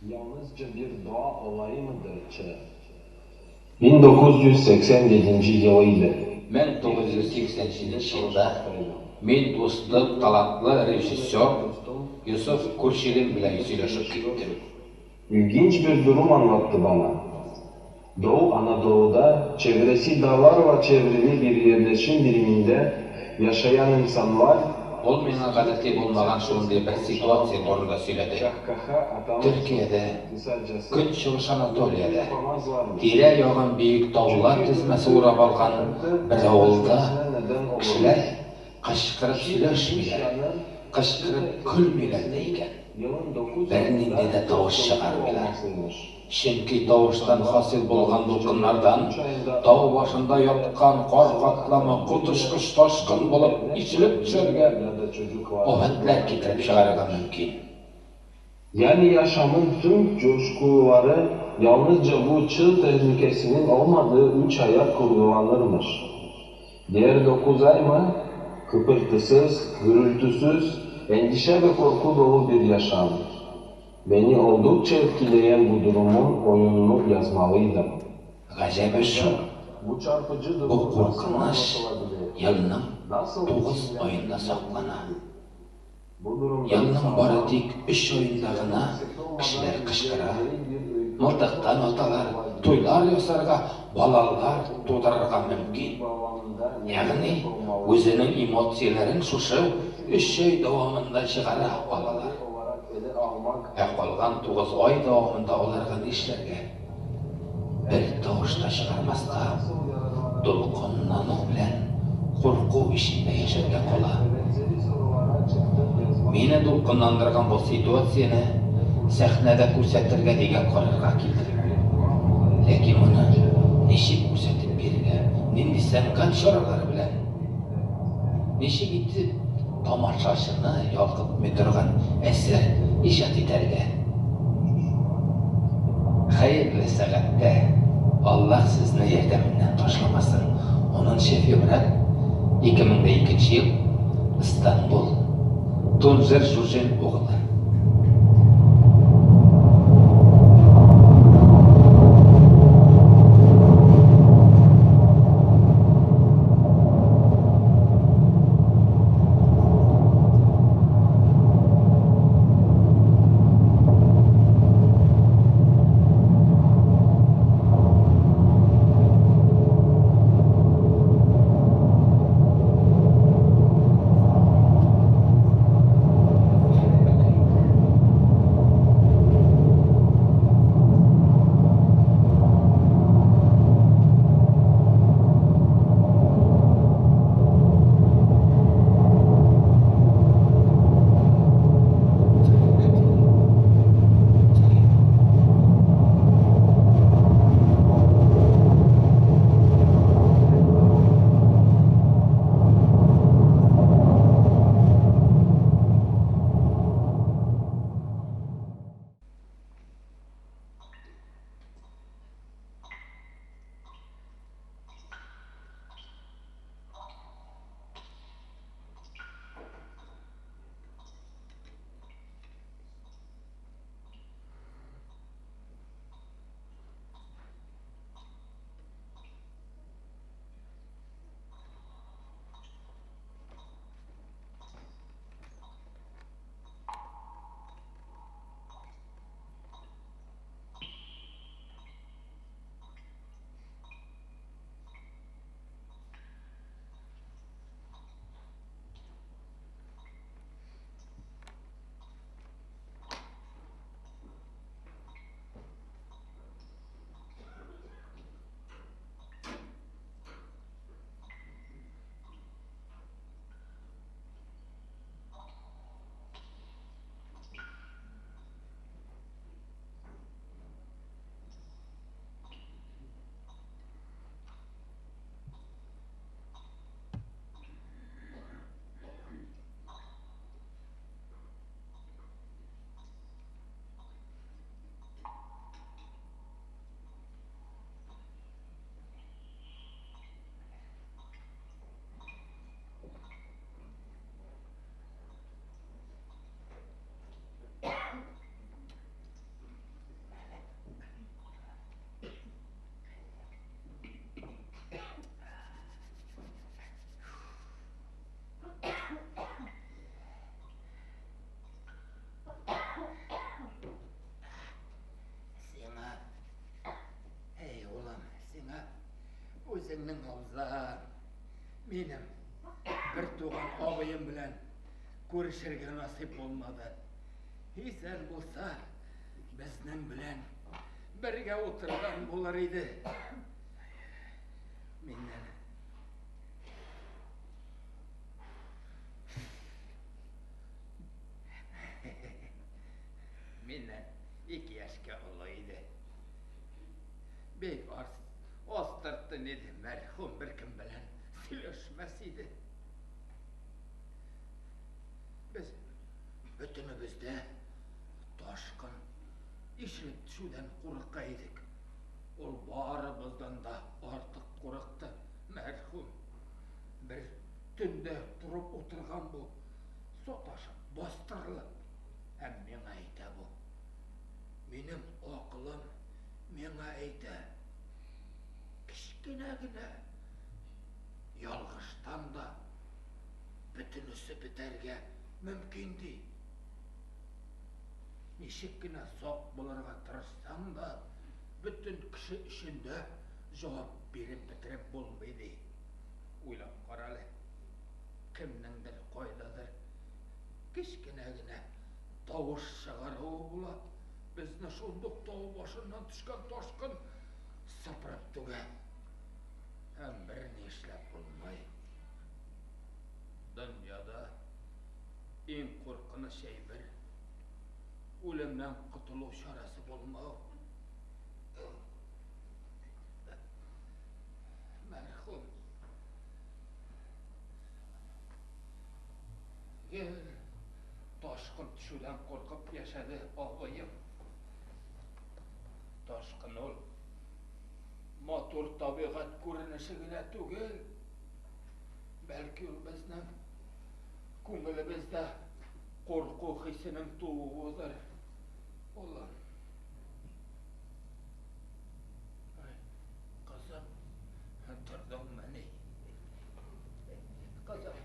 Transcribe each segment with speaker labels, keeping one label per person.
Speaker 1: Yalnızca bir doğa olayı mıdır? 1987 yılıydı.
Speaker 2: 1987 yılda men dostum talatlı rejissör Yusuf Kurşil'in bilen söyleşip gittim.
Speaker 1: İlginç bir durum anlattı bana. Doğu Anadolu'da çevresi dağlarla çevrili bir yerleşim biriminde yaşayan insanlar
Speaker 2: Ol menin gadati bolmagan şunday bir situasiya borunda söyledi. Türkiye'de, Künçüğüş Anatoliya'da, tire yağın büyük dağlar tizmesi uğrap algan bir avulda kişiler kışkırıp söyleşmiler, kışkırıp külmüler deyken, birinin de tavuş çıkarmılar. Çünkü tavuştan hasıl bolgan dolkınlardan, dağ başında yatkan korkaklama kutuşkuş taşkın bolup içilip çölge ovetler getirip çıkarıga mümkün.
Speaker 1: Yani yaşamın tüm coşkuları yalnızca bu çığ tehlikesinin olmadığı 3 aya kurgulanırmış. Diğer 9 ay mı? Kıpırtısız, gürültüsüz, endişe ve korku dolu bir yaşam. Beni oldukça etkileyen bu durumun oyununu yazmalıydım.
Speaker 2: Gacebe şu,
Speaker 1: Bu çarpıcı durum
Speaker 2: bu korkunç yılının 9 ayında saklana. Yılının baradik 3 oyundagına kişiler kışkıra, mırtıktan otalar, toylar yasarga, balalar tutararga mümkün. Yani özünün emotsiyelerin şuşu 3 ay davamında çıkara balalar. Kalgan 9 ay davamında olarga işlerge bir tavuşta çıkarmazda dolkunlanı bilen korku işinde yaşarga kola. Meni dolkunlandırgan bu situasiyani sahnada ko'rsatirga degan qarorga keldim. Lekin uni nechik ko'rsatib bergan, nindi san'at choralari bilan nechik etib tomoshabinni yolqib meturgan asar ijod etarga. Xayrli saatda Allah sizni yordamidan tashlamasin. 10 fevral 2002 yil İstanbul Tuncer Jurjen o'g'li.
Speaker 3: Менің bir туған абайым білән көрішерге насип болмады. Сәл болса, біздің білән бірге отырған болар еді. Менен 2 yaşka olaydı. Bek astırttı nedi merhum bir kim bilen sileşmesiydi. Biz bütünümüzde taşkın işlet düşüden korkaydık. Ol barımızdan da artık korktu merhum. Bir tünde durup oturgan bu sotaşıp bastırılıp hem men ayta bu. Benim akılım mena ayta. Kichkinagina yalg'ishdan da bütünüsü biterge mümkün değil. Neşikkina soq bularga tırışsam da bütün kişi işinde cevap berip bitirip bolmaydı. Uylap qaralı. Kimningdir qoydadır. Kichkinagina tovuş çıgarığı bulat. Bizni şunduk tağ başından düşken toşkın sıpırıp tüge. Hem birini işlep bulmay. Dünyada en korkunu şey bir, ölümden kutulu şarası bulmağı. Merhum. Gel, toşkın düşüden korkup yaşadı ağayım. Toşkın ol. Motor tabiat ko'rinishigina tugil. Balki u bizning ko'nglimizda qo'rquv hissining tug'uidir. Ulan. Ay, qizim, turdingmi? Qizim.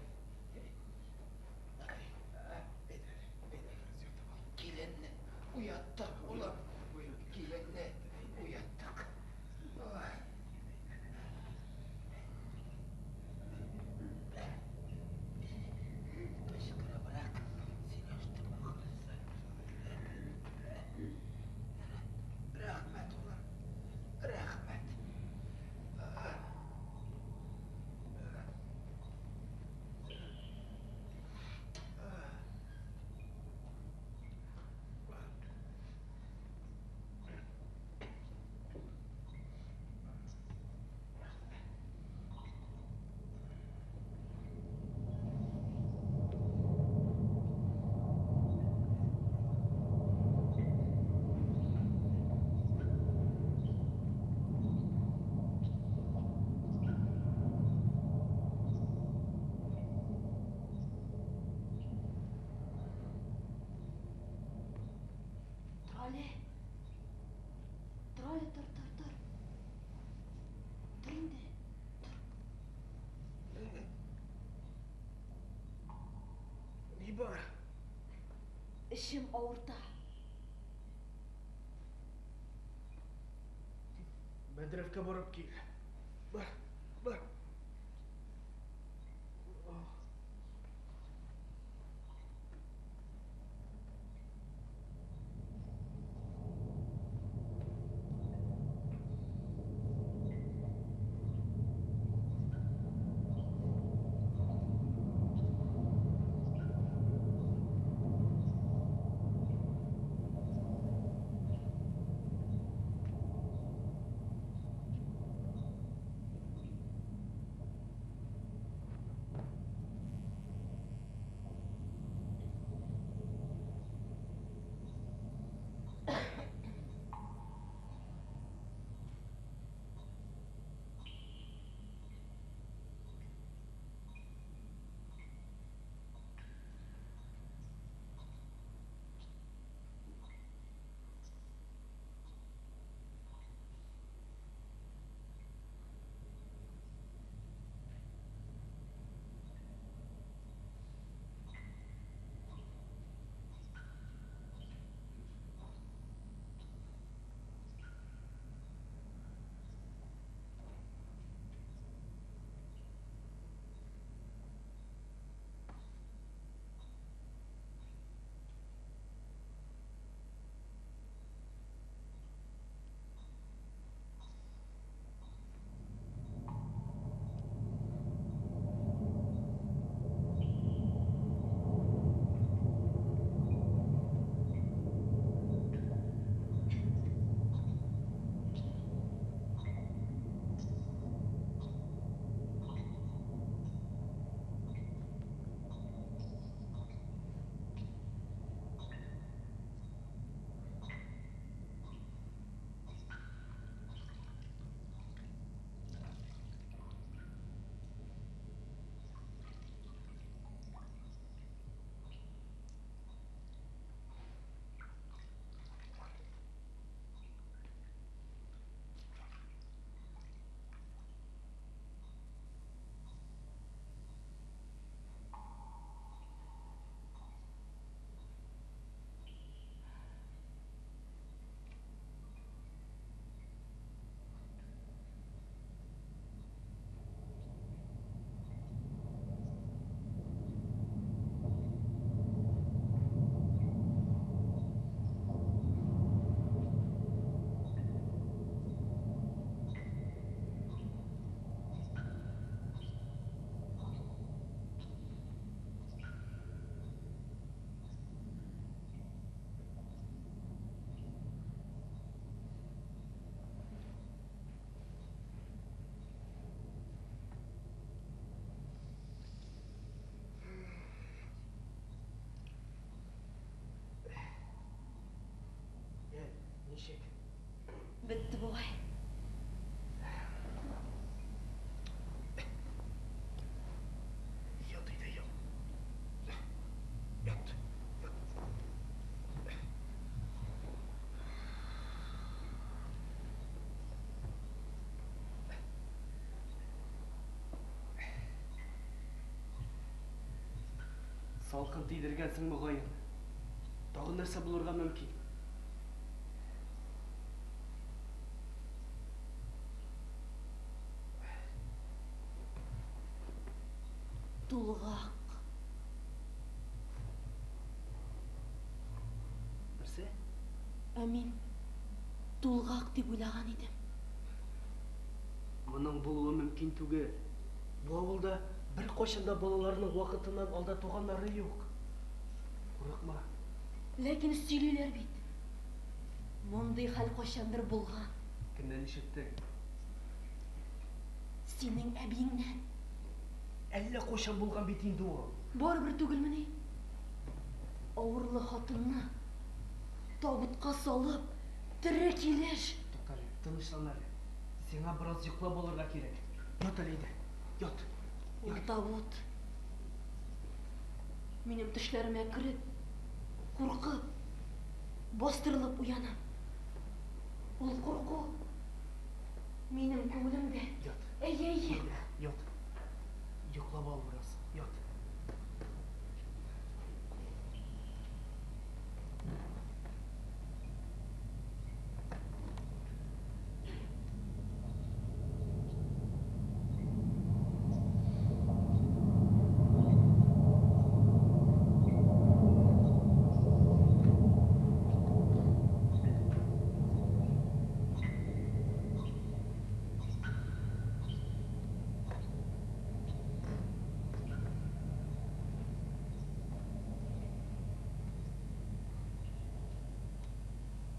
Speaker 3: Kelinni uyattık ulan. Kelinni uyattık. Ay. Başkara bırak. Seni üstüme kılırsın. Rahmet ulan. Rahmet.
Speaker 4: Trole, dur. Dur indi. Dur.
Speaker 3: Ne var?
Speaker 4: İşim ağırda.
Speaker 3: Medrevke borib kel. Bor.
Speaker 5: Салқын тидіргенсің мұғайын. Тағы нәрсе бұлырға мүмкін.
Speaker 4: Тулғақ.
Speaker 5: Нәрсе?
Speaker 4: Әмин тулғақ деп ойлаған едім.
Speaker 5: Мұның болуы мүмкін түгел. Бұл ауылда бір қошында балаларының уақытынан алда туғанлары жоқ. Қорықма.
Speaker 4: Ләкин сөйлейлер бит. Мұндай хәл қошандыр болған.
Speaker 5: Кімнен ишеттің?
Speaker 4: Сенің әбиіңнен.
Speaker 5: Әлі қошан болған бит инде ол.
Speaker 4: Бар бір түгілміне. Ауырлы хатынны табытқа салып, тірі келеш.
Speaker 5: Тоқтар, тынышлан әлі. Сеңа біраз ұйықтап болырға керек. Ят әлейді. Ят.
Speaker 4: Ул табут. Минем төшләремә кіріп, қорқып, бастырылып уянам. Ул қорқу минем күңелемдә.
Speaker 5: Ят.
Speaker 4: Әйе.
Speaker 5: Ят. Йоклап ал біраз. Ят.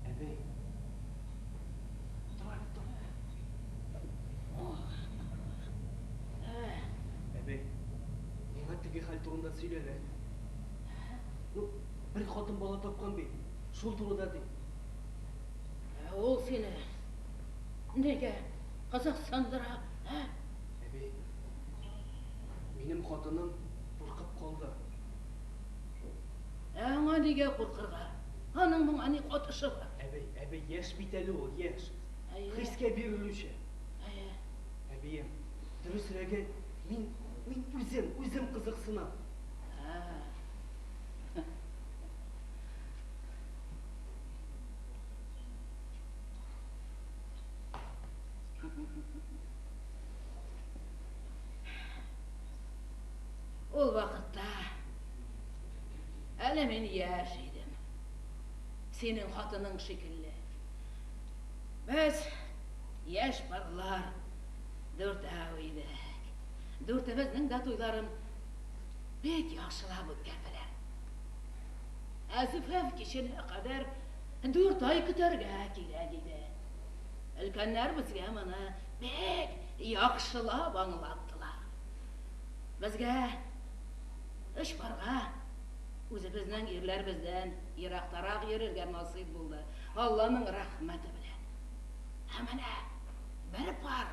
Speaker 5: Әбей. Тұр әлі, тұр. Әбей, меңа теге хәл турында сөйлеле. Бір хатын бала тапқан бей. Шул турыда дей.
Speaker 6: Ол сені неге Қазақстандыра?
Speaker 5: Әбей, менің хатыным қорқып қалды.
Speaker 6: Аңа неге қорқырға? Аның мұңа не қотышы бар?
Speaker 5: Әбей, еш бит әлі ол, еш.
Speaker 6: Әйе.
Speaker 5: Хриске берілуші.
Speaker 6: Әйе.
Speaker 5: Әбейім, дұрысырәге мен өзім қызықсынам.
Speaker 6: Ол вақытта әлі мен яш едім. Сенің хатының шекілі. Біз яш барлар дүртәу едік. Дүртіміздің да тойларын бек яқшылап өткен білем. Әзіфәв кешіне қадар 4 ай күтәргә кирәк иде. Өлкәннәр бізге мұны бек яқшылап аңлаттылар. Бізге үш барға өзіміздің ерлер бізден ирақтарақ ерерге насip болды. Алланың рахметі білен. Әміне бір пар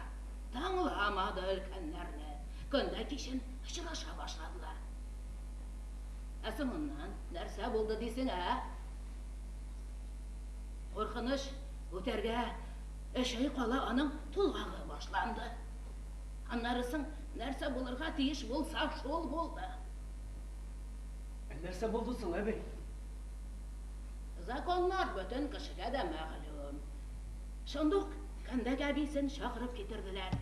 Speaker 6: таңламады өлкәннәрне. Күнді кешін ұшыраша башладылар. Әсіміннен нәрсе болды дейсің, Қорқыныш өтерге үш ай қала аның тұлғағы башланды. Аннарысың нәрсе болырға тиіш болса шол болды.
Speaker 5: Нәрсе болдысың, әбей?
Speaker 6: Законлар бөтен кішіге де мәғілім. Шондық кәндәк әбейсін шақырып кетірділер.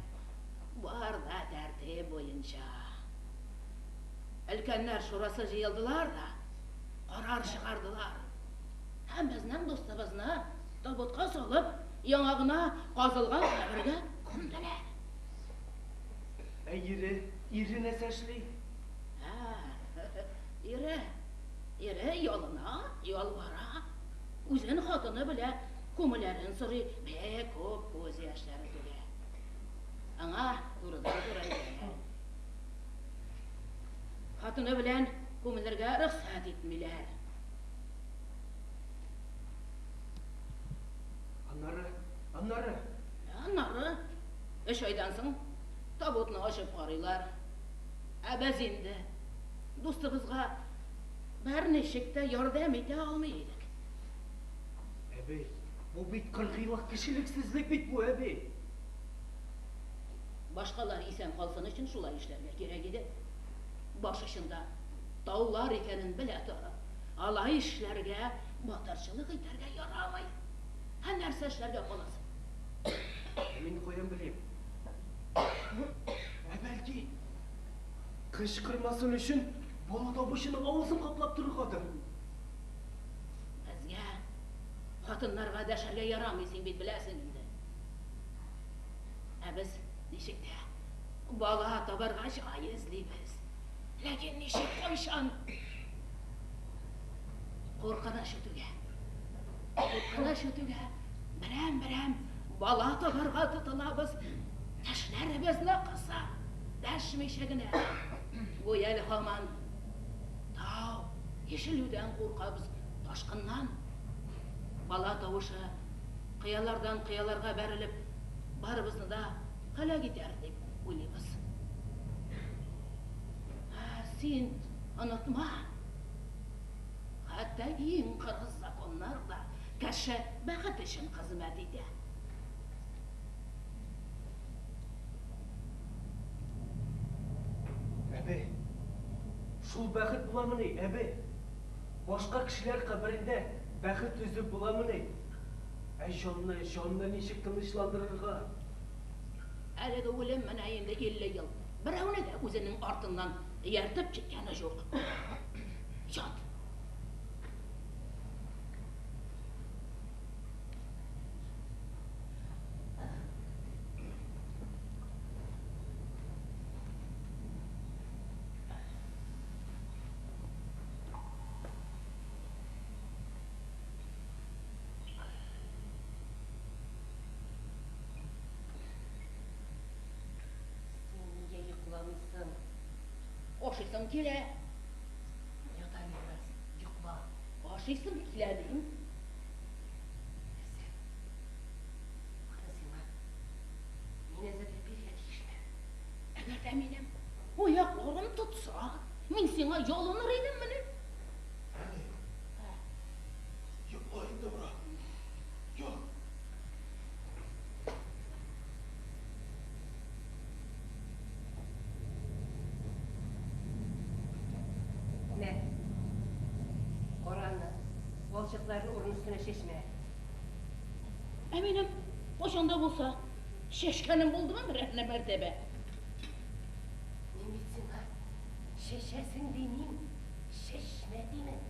Speaker 6: Бар да тәртіп бойынша. Өлкәннәр шурасы жиылдылар да, қарар шығардылар. Һәм безнең достыбызны табутқа салып, яңағына қазылған қабірге күмділер.
Speaker 5: Ире нәсәшли?
Speaker 6: Ире ялына, ялвара. Үзен хатыны біле, көмілерін сұры, бек көп көз яшьләре түге. Аңа турыдан турайды. Хатыны білен көмілерге рұқсат етмелер. Аннары, 3 айдан соң табутны ашып қарайлар. Әбәз енді достыбызға бәр нешікті ярдәм ете алмай едік.
Speaker 5: Әбей, бұл бит 40 айлық кішіліксізлік бит бұл, әбей.
Speaker 6: Башқалар исән қалсын үшін шулай ішләргә керек еді. Баш ұшында таулар икәнен белә торып, алай эшләргә, батырчылык итәргә ярамый. Һәм нәрсә эшләргә каласың?
Speaker 5: Мин каян белем? Бәлки, кычкырмасын өчен бала табышының авызын каплап торыргадыр.
Speaker 6: Безгә, хатыннарга дәшәргә ярамый, син бит беләсең инде. Ә без ничек тә бала табарга җай эзлибез. Ләкин ничек, кайчан? Куркыныч үтүгә. Куркыныч үтүгә. Берәм бала табарга тотынабыз. Тешләребезне кыса, дәшмичә генә. Бу әле һаман тау, ишелүдән куркабыз, ташкыннан. Бала тавышы кыялардан кыяларга бәрелеп, барыбызны да һәлак итәр дип уйлыйбыз. Син онытма. Хәтта иң кыргыз законнар да кеше бәхет өчен хезмәт итә.
Speaker 5: Әбе, шул бәхет буламыни, әбе? Башка кешеләр каберендә бәхет үзеп буламыни? Җанны ничек тынычландырырга?
Speaker 6: Әлеге үлем менә инде 50 ел. Берәүне дә үзенең артыннан ияртеп киткәне юк. Ят. Ашыйсың килә.
Speaker 5: Ята бераз, йокла.
Speaker 6: Ашыйсың килә дим.
Speaker 5: Мин әзерләп биргән ишне.
Speaker 6: Әгәр дә минем аякларым тотса, мин сиңа ялыныр идеммени?
Speaker 5: Йокла инде бра. Йок.
Speaker 7: Мә, Коранны, балчыкларны урын өстенә чәчмә.
Speaker 6: Ә минем кайчанда булса, чәчкәнем булдымы берәр мәртәбә?
Speaker 7: Мин бит сиңа чәчәсең димим, чәчмә димен.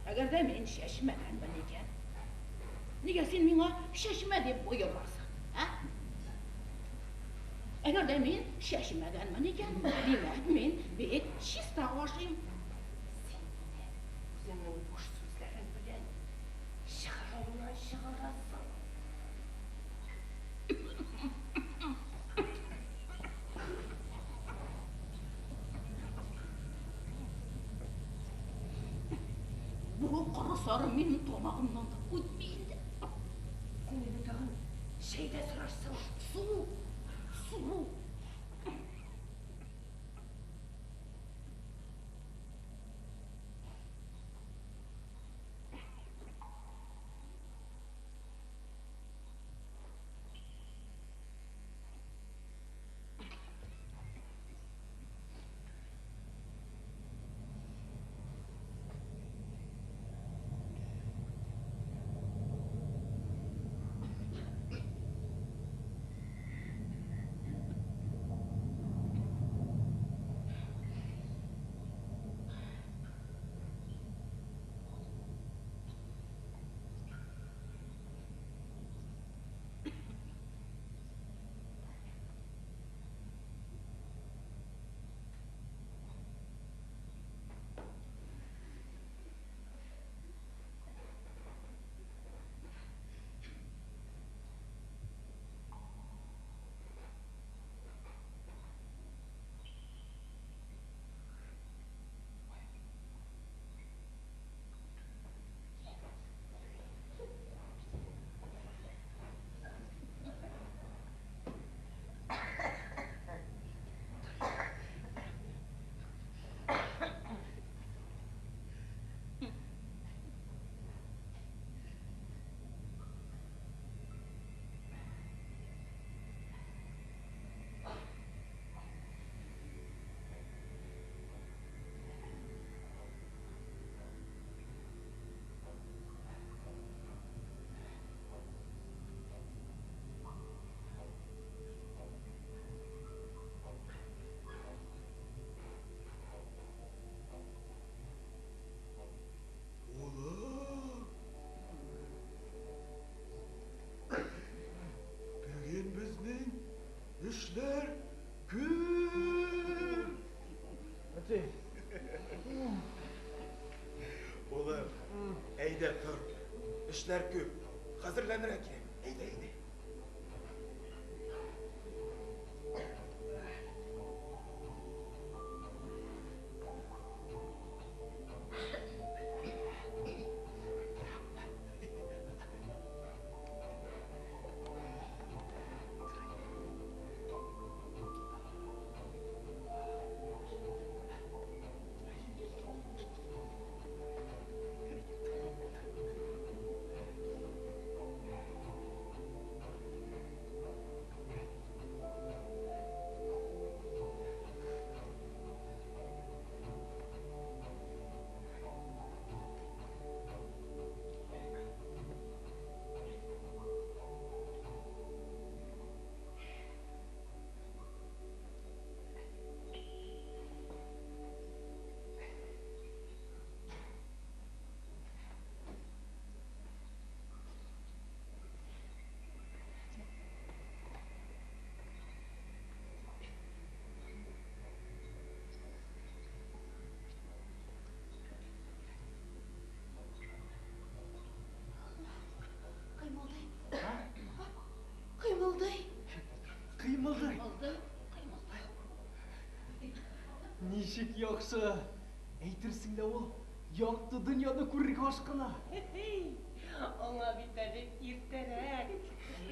Speaker 6: Әгәр дә мин чәчмәгәнмен икән, нигә син миңа чәчмә дип боерасың, ә? Әгәр дә мин чәчмәгәнмен икән, димәк мин бик чиста ашыйм.
Speaker 7: Үзеңнең буш сүзләрең белән чыгарыңнан чыгарасың.
Speaker 6: Бу кара сары минем тамагымнан да үтми инде.
Speaker 7: Син инде тагын шәйдә сорарсың.
Speaker 6: Су.
Speaker 5: düştü.
Speaker 8: Oğlum, eyde tur. İşler köp. Hazırlanır Ekrem. Eyde.
Speaker 4: Kıymılday.
Speaker 5: Kıymıldı.
Speaker 6: Oldu.
Speaker 5: Nişik yoksa? Eytirsin de ol. Yaktı dünyada kurrik aşkına.
Speaker 7: Ona bitadi irterek.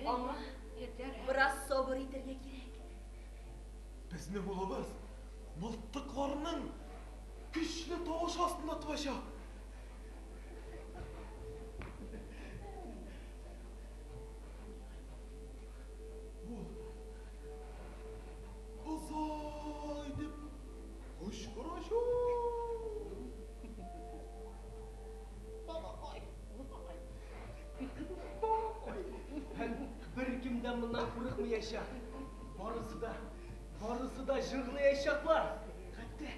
Speaker 4: Ama
Speaker 6: Yeter.
Speaker 4: biraz sabır edirge gerek.
Speaker 8: Bizni bulabız. Mıltıklarının güçlü toğuş aslında tıvaşa. Uzay dip kuş kuraşu.
Speaker 5: Bir kimden bundan kuruk mu yaşa? Barısı da jırlı yaşaklar. Hatta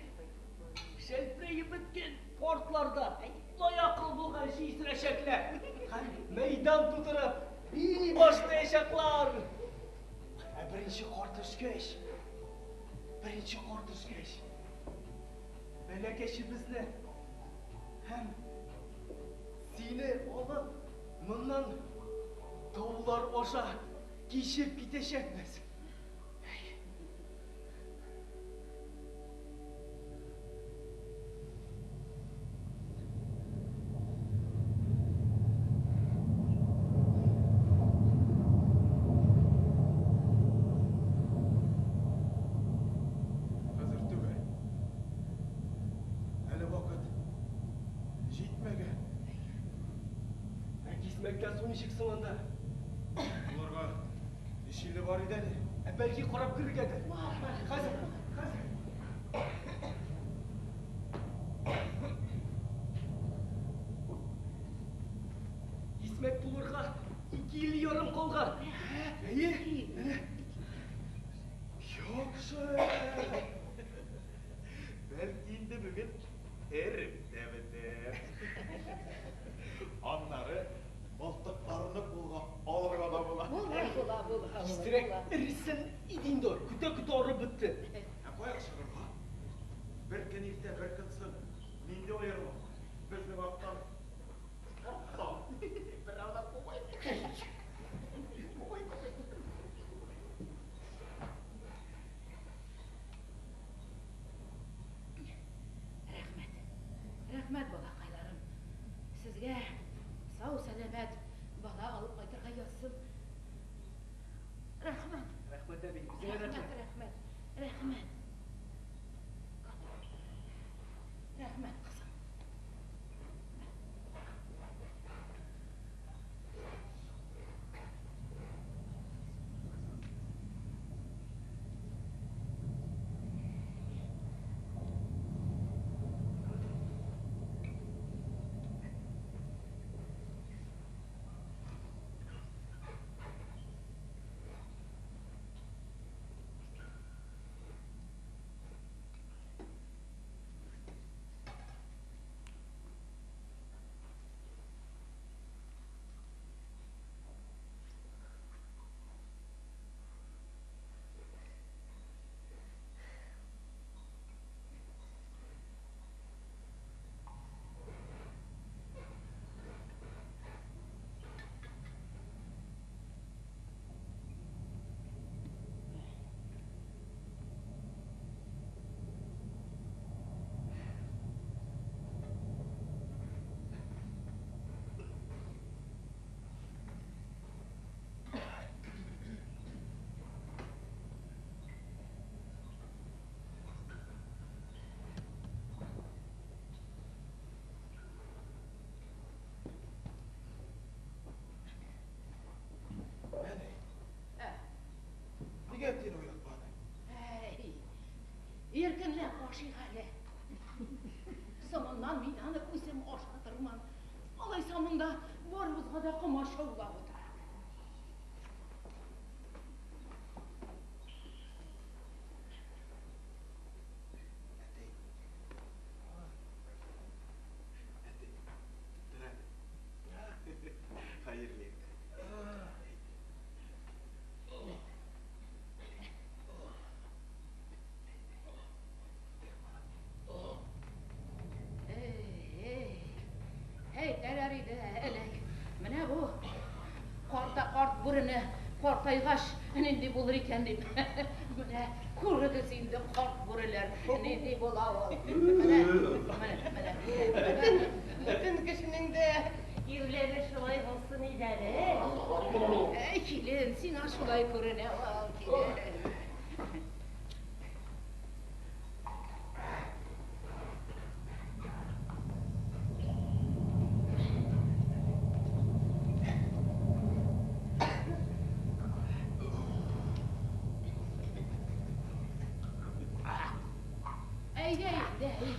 Speaker 5: şelpreyi bitkin portlarda layakıl bulgan şiisir eşekler. Meydan tuturup iyi başta yaşaklar. Birinci kortuşkeş. Melekeşimizni hem seni alıp bundan tavlar oşa kişi biteş etmez.
Speaker 8: Hazır tübe. Hele vakit. Jitmege.
Speaker 5: Gizmekten son işik sonunda.
Speaker 8: Bunlarga işili var idi.
Speaker 5: Belki korap kırık eder. Hazır. İsmet bulurga 2 yıl yarım kolga. İyi.
Speaker 8: Yoksa belki indi bugün erim demedim. Anları mıltıklarını bulga alırga da bula.
Speaker 6: Bula.
Speaker 5: İstirek erisin idin doğru. Küte oru bitti.
Speaker 8: Koyak şırırga. Bir kenifte bir kıtsın. Ninde oyarım. Bizni baktan. Bir avda kovayım.
Speaker 6: Rahmet balaqaylarım. Sizge sağ selamet bala alıp qaytırga yazsın. Rahmet.
Speaker 5: Rahmet abi. Bize
Speaker 6: Rahmet. Rahmet kızım. Somondan meydаны өзім ашатырман. Алай самында барыбызға да қымаша улап отыр.
Speaker 8: Hayırlı.
Speaker 6: Әйтәләр иде, әлек. Менә бу карта карт бүріне картайгач нинди булыр икән дип. Менә күрегез инде карт бүреләр нинди була ул. Менә.
Speaker 7: Bütün kişinin de irleri şulay olsun ileri.
Speaker 6: Килен, сиңа шулай күренә ул, килен.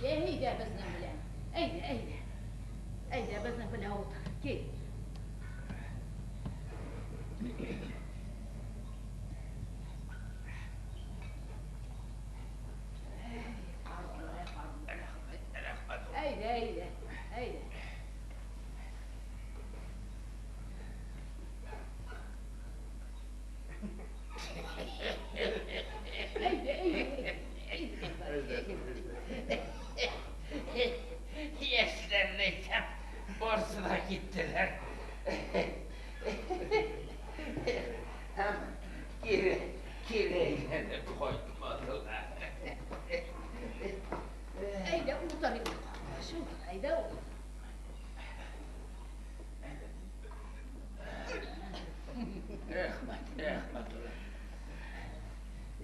Speaker 6: Әйдә безнең белән. Әйдә безнең белән утыр. Кил. Әйдә.
Speaker 3: Yaşlarındaysam borsuna gittiler. Hem kireylerini koymadılar.
Speaker 6: Әйдә утыр инде. Шулай, әйдә утыр.
Speaker 3: Rahmet ulan.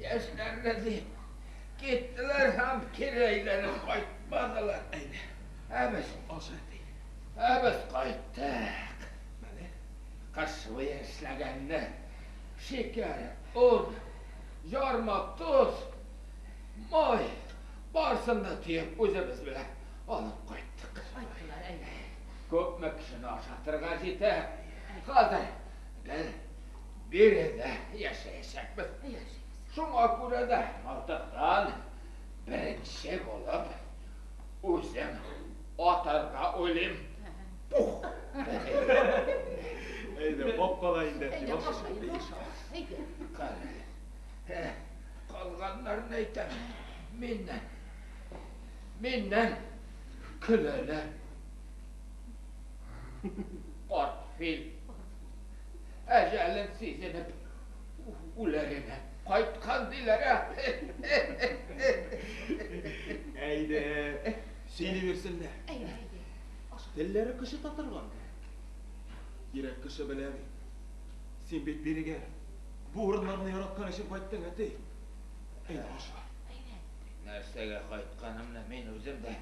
Speaker 3: Yaşlarına deyip gittiler hem kireylerini koymadılar. Biz qaytdık. Qışığı eslaganda şeker, un, yarma, tuz, moy barsında tüyüp özümüz bilen alıp qaytdık.
Speaker 6: Aytdılar, әйдә.
Speaker 3: Köpme kişini aşatırga jete. Hazır gel bir de yaşayacakmız. Şuna göre de artıktan birinci olup özüm atarga ölüm.
Speaker 8: Eyde bokkola indi.
Speaker 6: Әйдә, баша. Әйдә.
Speaker 3: Kalganlarını aytam. Menden külele. Kart fil. Ecelin sizinip ulerine kaytkan dilere.
Speaker 8: Eyde. Seni versinler.
Speaker 6: Әйдә.
Speaker 8: Dilleri kışı tatırgan. Yirek kışı bilevi. Sen bit biri gel. Bu orunlarını yaratkan için kayttın eti. Eyde aşağı.
Speaker 3: Nersege kaytkanımla men özüm de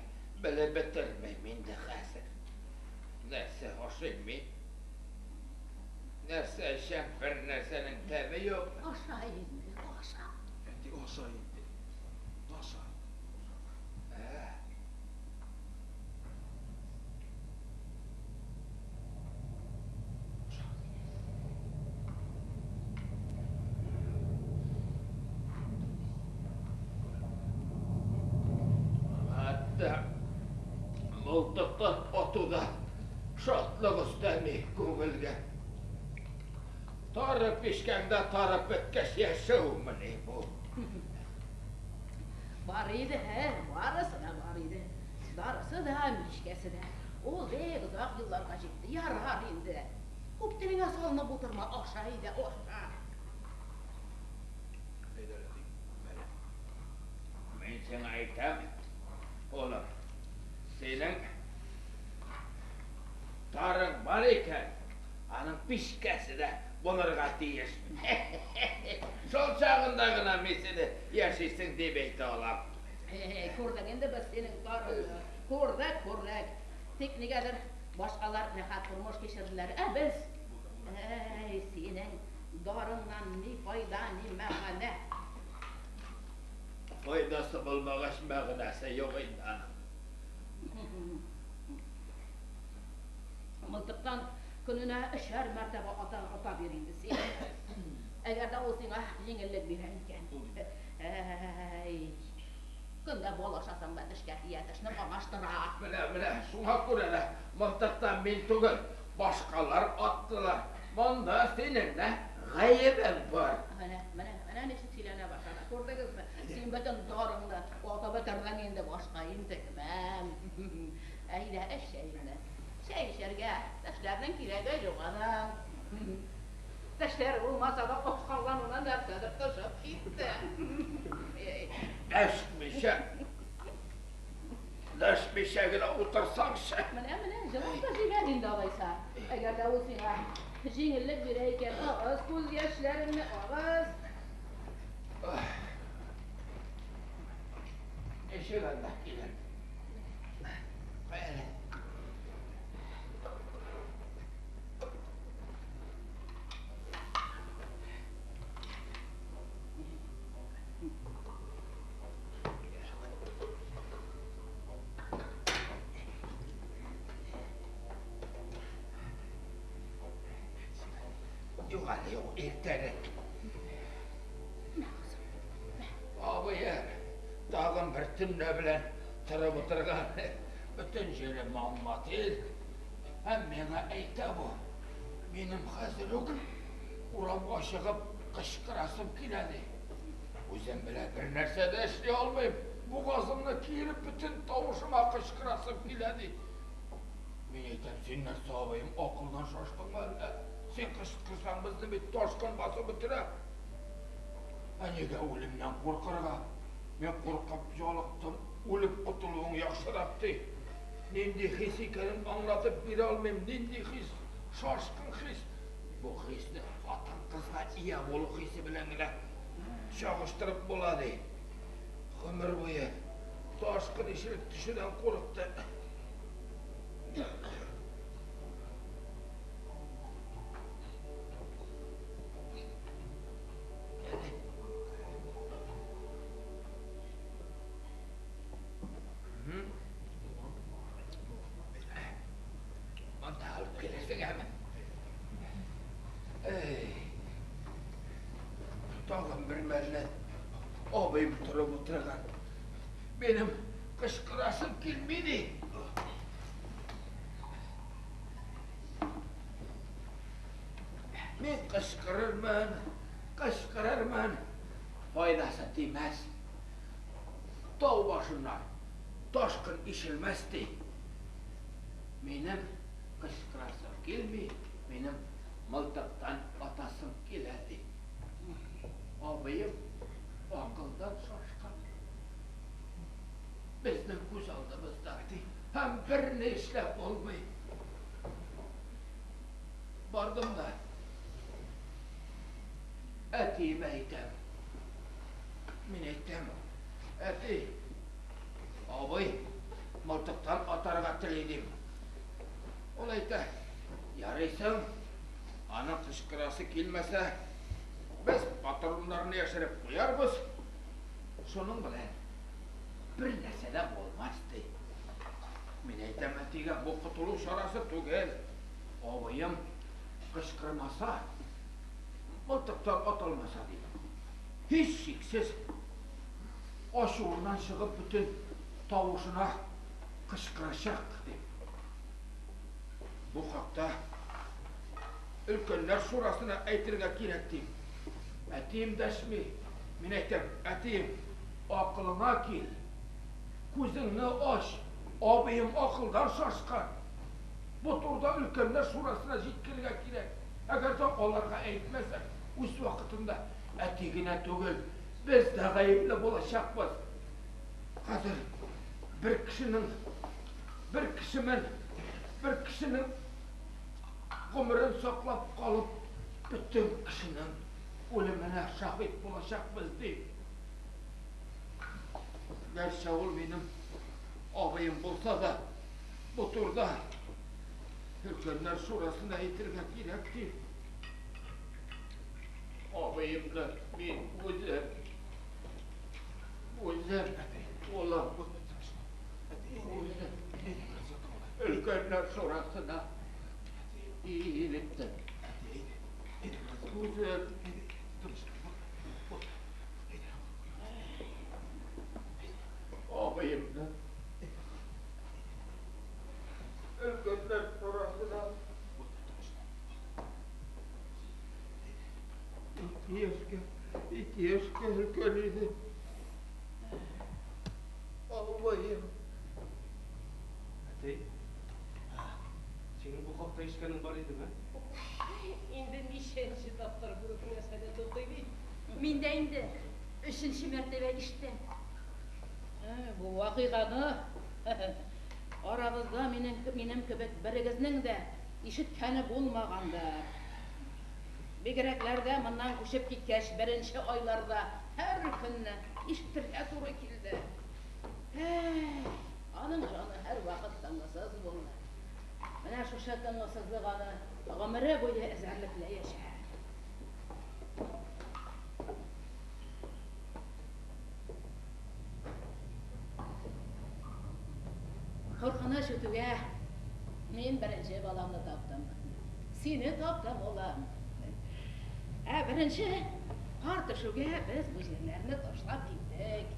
Speaker 3: bile bitirmeyim de hasır. Nerse hoşun mi? Nerse şemper, nersenin temi yok.
Speaker 6: Aşağı indi, aşağı.
Speaker 8: Eti aşağı indi. Aşağı.
Speaker 3: Hatta multuktan otuda şatlık istemi көңілге. Tarıp pişkende tarıp bitkeş yaşau mani bu.
Speaker 6: Бар иде, барысы да бар иде. Дарысы да, мишкесі de. Ол ұзақ yıllarga жетті, ярар енді. Көптеңе салынып отырма, аша иде, аша.
Speaker 3: Men sana aytam, oğlum, senin tarın var iken, anın pişkesi de bulurga diyiz. Sol çağındagına mesele yaşaysın demekte olam.
Speaker 6: Ko'rdik endi biz sening darını. Ko'rdik. Tek negadir boshqalar rahat turmush kechirdilar. Biz sening darından ne foyda, ne ma'na.
Speaker 3: Faydası bulmağaç mağnası yok indi anam.
Speaker 6: Мылтықтан күніне 3-4 мәртебе ата берейді сен. Әгер де ол сеңа жеңілік берен екен. Күнде болашасың бәді ішкәтиетішіні қамаштыра.
Speaker 3: Міне, шуңа көрелі, мылтықтан мен түгіл, башқалар аттылар. Мұнда сенің ғайыбың бар.
Speaker 6: Міне нешік сөйлене башада. Көрдіңіз бі? Сен бүтін дарыңды ота бітірген енді башқа ентігмәм. Әйді іш шәйінді. Шәй ішерге тәшлердің керегі жоқ аның. Тәшлер болмаса да қосқалғанынан нәрседір тұшып кетті.
Speaker 3: Дәшмешегіне отырсаңшы.
Speaker 6: Міне, жылықты жегәден дағайса. Әгер де ол сеңа жеңілік бере екен, ағыз көз яшілеріңі ағыз.
Speaker 3: Eşek Allah gider. Böyle. Yukarı yok, ertelik. Abi yer. Dağın bir tünne bilen tırıp oturgan bütün jeri mammat el. Hem mena ayta bu. Benim hazır yok. Uram aşıqıp kışkırasım kiledi. Özüm bile bir nerse de işley olmayayım. Bu gazımla kiyirip bütün tavuşuma kışkırasım kiledi. Men aytam sen nerse abayım akıldan şaştın mı? Sen kışkırsan bizni bir toşkın basıp bitirep. Anega ölümden korkarga. Men qo'rqib joliqdim, o'lib qutuluğun yaxshirabdi. Nindi his ekanini anglatib bera olmayman. Nindi his, shoshqin his. Bu hisni xotin qizga iya bo'lish hisi bilangina chog'ishtirib bo'ladi. Umr bo'yi toshqin ishilib tushidan qo'rqdi. Tağım bir mərlə abayım durub oturgan. Benim kışkırasım gelmedi. Men kışkırırman. Faydası demez. Dağ başından taşkın işilmezdi. Benim kışkırasım gelmedi. Benim mıltıktan atasım geledi. Abayım akıldan şaşkın. Bizden göz aldığımızdaydı. Hem bir ne işlep olmayı. Bardım da etiyim eytem. Men eytem. Eti. Abay mıltıktan atarga tileydim. Olayda yaraysam ana kışkırası gelmese biz patronlarını yaşarıp koyarız. Şunun bilen bir nesede olmazdı. Men eytem etiga bu kutuluş arası tugel. Abayım kışkırmasa, mıltıktan atılmasa deyim. Hiç şeksiz aşuğundan çıkıp bütün tavuşuna kışkıracak deyim. Bu hakta ülkenler şurasına aytırga gerek deyim. Etiyim deşmi, men eytem, etiyim, akılına gel. Gözünü aç, abayım akıldan şaşkın. Bu turda ülkenler şurasına jetkirge gerek. Eğer de onlarga aytmasa, üst vakitinde etigine tugul, biz de gayipli bolacakbız. Hazır bir kişinin ömrün saklap kalıp bütün kişinin ölümüne şahit bolacakbız deyip. Gerçi ol benim abayım bulsa da bu turda ülkenler şurasına aytırga gerek deyip. Abayım da men özüm olam. Özüm. Ülkenler sonrasına iyiliktir. Güzel. Ağabeyim de. Ülkenler sonrasına iki yaşka ülkeniydi. Ağabeyim.
Speaker 5: Atey. Senin bu hafta işkanın var idi mi?
Speaker 6: Endi nishanchi daftar bo'lib narsada to'xtaylik.
Speaker 4: Menda endi 3-martaba eshitdim.
Speaker 6: Bu voqeani orabizda mening kebek birigizning de eshitgani bo'lmaganda. Begiraklarda bundan ko'chib ketgach birinchi oylarda har kunni eshittirga to'g'ri keldi. Onun joni har vaqt tanlasaz bo'ldi. Mana shu tanlasazligini umri bo'yi azarlikla yashar. Qo'rqinish o'tiga men birinchi balamni topdim. Seni topdim o'g'lim. Birinchi qartishuga biz bu yerlarni tashlab ketdik.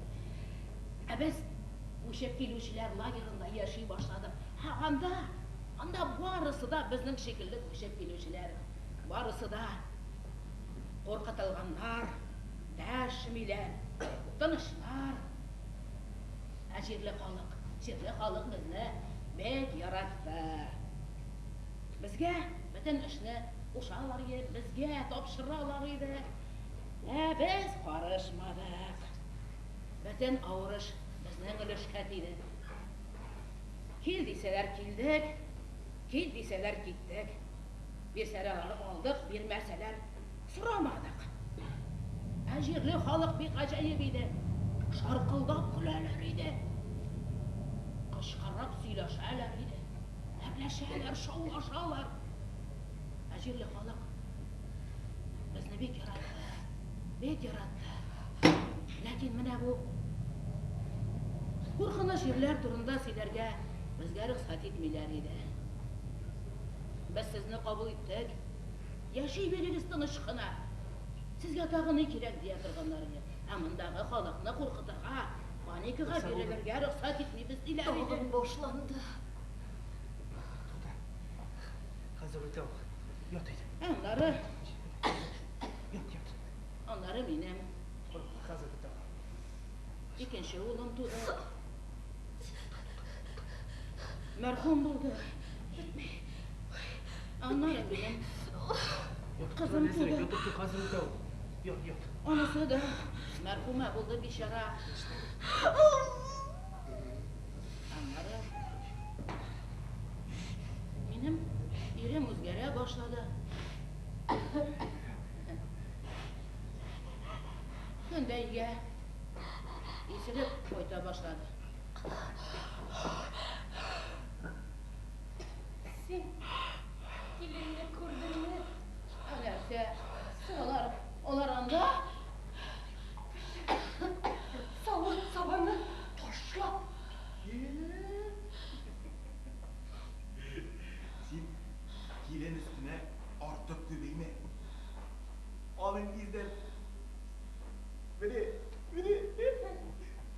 Speaker 6: Biz o'sha keluvchilar lagerida yashay boshladik. Anda borisi da bizning shekilli o'shab keluvchilar. Borisi da qo'rqitilganlar, dashmilar, tinishlar. Ajirli xalq bizni bek yaratdi. Bizga butun ishni o'shalar bizga topshirarlar edi. Biz qarashmadik. Butun avrish bizning ulushga edi. Kel deseler keldik, ket deseler ketdik. Berseler aldık, bermeseler soramadık. Ajirli xalq bek ajoyib edi. Şarkıldab gülerler idi. Qışqırib suylashalar edi. Gaplashalar, şovlashalar. Ajirli xalq bizni bek yaratdi. Lakin mana bu qo'rqinish yerlar turida sizlarga bizga ruxsat etmaylar edi. Biz sizni qabul etdik. Yashay beririz tinchgina. Sizga tag'in kerak deya turganlar edi. Amandagi xalqni qo'rqitirga, panikaga berilirga ruxsat etmaymiz deylar edi.
Speaker 4: Dog'im boshlandı.
Speaker 5: Hozir o'tav. Yot edi.
Speaker 6: Onları benim
Speaker 5: Hozir o'tav.
Speaker 6: ikinci oğlum tuğdu. Merhum buldu. Onları benim kızım tuğdu.
Speaker 5: Yot, hozir o'tav. Yot.
Speaker 6: Onысы da merhume buldu bişara. Onları benim yerim özgere başladı. Gündeyge isilip koyta başladı.
Speaker 7: Sen gelinini kurdun mu?
Speaker 6: Öyleyse onlar anda
Speaker 7: Savur sabanı taşla.
Speaker 8: Sen kilen üstüne artık göbeyme. Alın bizden. Beni.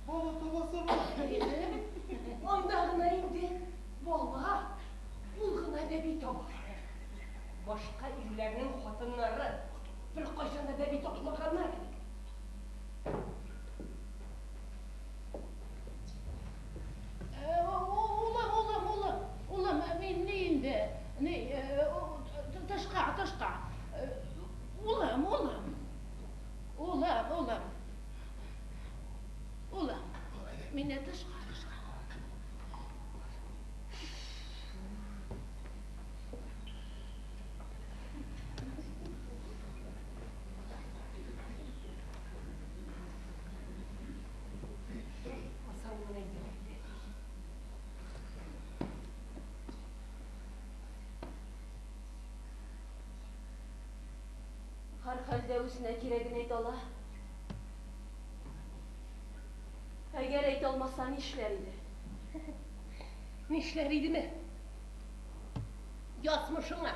Speaker 8: Bana tabasa bak.
Speaker 7: Ondağına indi. Vallahi ulğuna da bir tabar. Başka illerinin hatunları bir koşana da bir toplaganlar.
Speaker 6: Ulam ben neyim de taşka ulam minne taşka
Speaker 7: Masalına gitti.
Speaker 4: Har halde o'zine kerakini ayta ola. Agar ayta olmasa ne ishlar edi?
Speaker 7: Ne işleriydi mi?
Speaker 6: Ясмышыңа.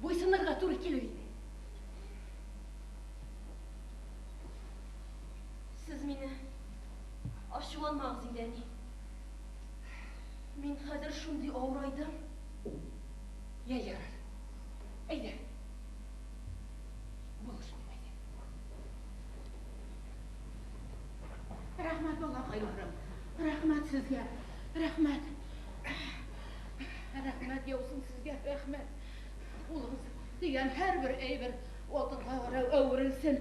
Speaker 6: Буйсынырға туры келуейді.
Speaker 4: Siz meni ашуланмаңыз инде, әни. Мен хәзер шундый авырайдым.
Speaker 6: Я ярар. Әйдә. Булышмый әйдә. Рәхмәт балакайларым. Рәхмәт сезгә. Рәхмәт. Рәхмәт яусын сезгә. Рәхмәт. Улыңыз дигән һәрбер әйбер алтынга карау әверелсен.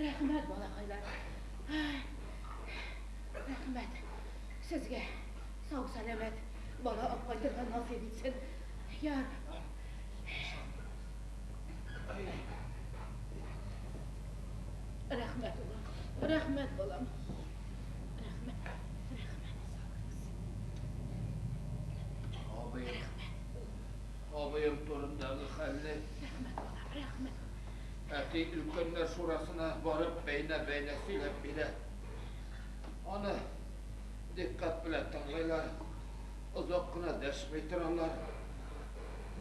Speaker 6: Рәхмәт балакайлар. Рәхмәт. Сезгә сау сәламәт бала алып кайтырга насыйп итсен. Я Рәхмәт улым. Рәхмәт балам. Рәхмәт. Рәхмәт.
Speaker 3: Абыйым турындагы хәлне
Speaker 6: Рәхмәт балам. Рәхмәт.
Speaker 3: әти өлкәннәр шурасына барып бәйнә-бәйнә сөйләп бирә. Аны диккать белән тыңлыйлар, озак кына дәшмәй торалар.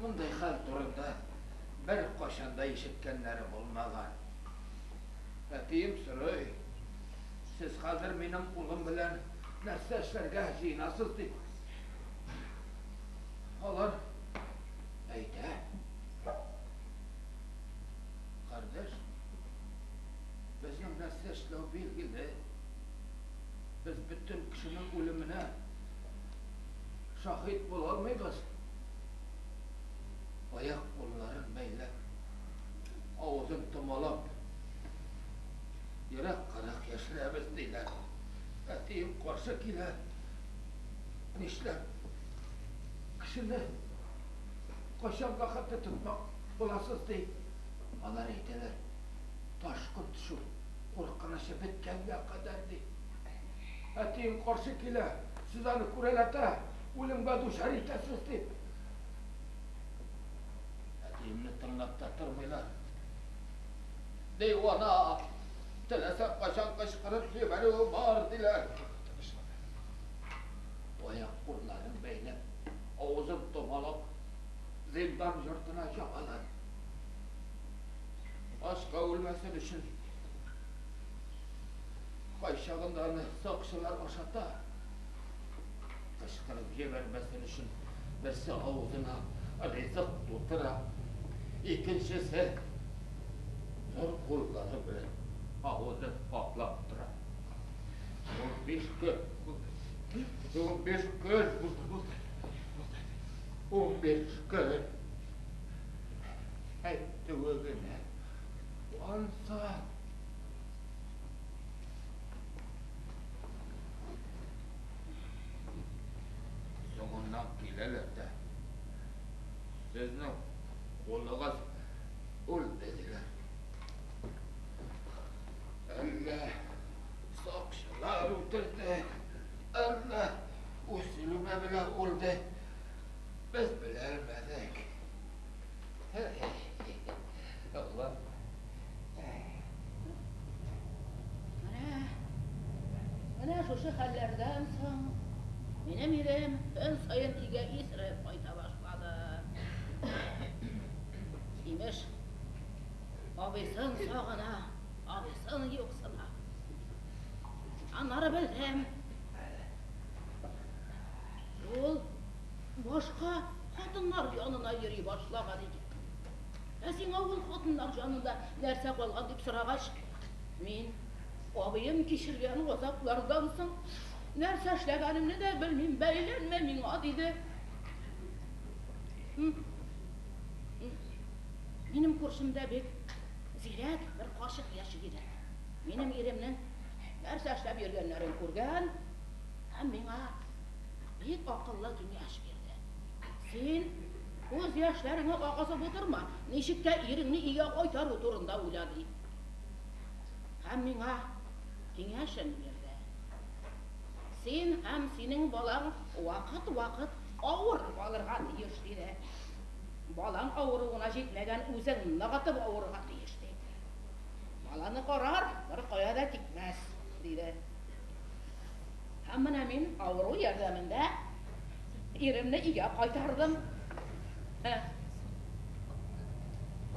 Speaker 3: Мондай хәл турында бер кашанда ишеткәннәре булмаган. Әтием сорый, сез хәзер минем улым белән нәрсә эшләргә җыенасыз дип. Алар әйтә. Кардәш, безнең нәрсә эшләү билгеле. Без бөтен кешенең үлеменә шаһит була алмыйбыз. Аяк кулларын бәйләп, авызын томалап, йөрәк 40 яшьләбез диләр. Әтием каршы килә. Нишләп? Кешене кайчан бәхетле тотмак буласыз ди. Алар әйтәләр, ташкын төшү куркынышы беткәнгә кадәр ди. Әтием каршы килә, сез аны күрәләтә, үлемгә дучар итәсез дип. Әтиемне тыңлап та тормыйлар. Дейвана, теләсә кайчан кычкырып җибәрү бар диләр. Аяк кулларын бәйләп, авызын томалап, зиндан йортына ябалар. Ашка үлмәсен өчен кайчагында аны сакчылар ашата. Кычкырып җибәрмәсен өчен берсе авызына ризык тутыра, икенчесе зур куллары белән авызын каплап тора. 15 көн. 15 көн. 15 көн. Әйтүе генә. Анса. Соңыннан киләләр дә. Сезнең улыгыз үлде диләр. Әллә сакчылар үтерде, әллә үз үлеме белән үлде. Без беләлмәдек. Allah.
Speaker 6: Менә шушы хәлләрдән соң минем ирем көн саен өйгә исереп кайта башлады. Имеш, абыйсын сагына, абыйсын юксына. Аннары белдем. Ул башка хатыннар янына йөри башлаган иде. Син авыл хатыннар янында нәрсә калган дип сорагач, мин абыем кичергән газаплардан соң нәрсә эшләгәнемне дә белмим, бәйләнмә миңа диде. Минем күршемдә бик зирәк бер кашык яши иде. Минем иремнең нәрсә эшләп йөргәннәрен күргән һәм миңа бик акыллы киңәш бирде. Син үз яшьләреңне агызып утырма, ничек тә иреңне өйгә кайтару турында уйла ди. Һәм миңа киңәшен бирде. Син һәм синең балаң вакыт-вакыт авыр алырга тиеш диде. Балаң авыруына җитмәгән үзең ныгытып авырга тиеш ди. Баланы карар, бер кая да тикмәс диде. Һәм менә мин авыру ярдәмендә иремне өйгә кайтардым.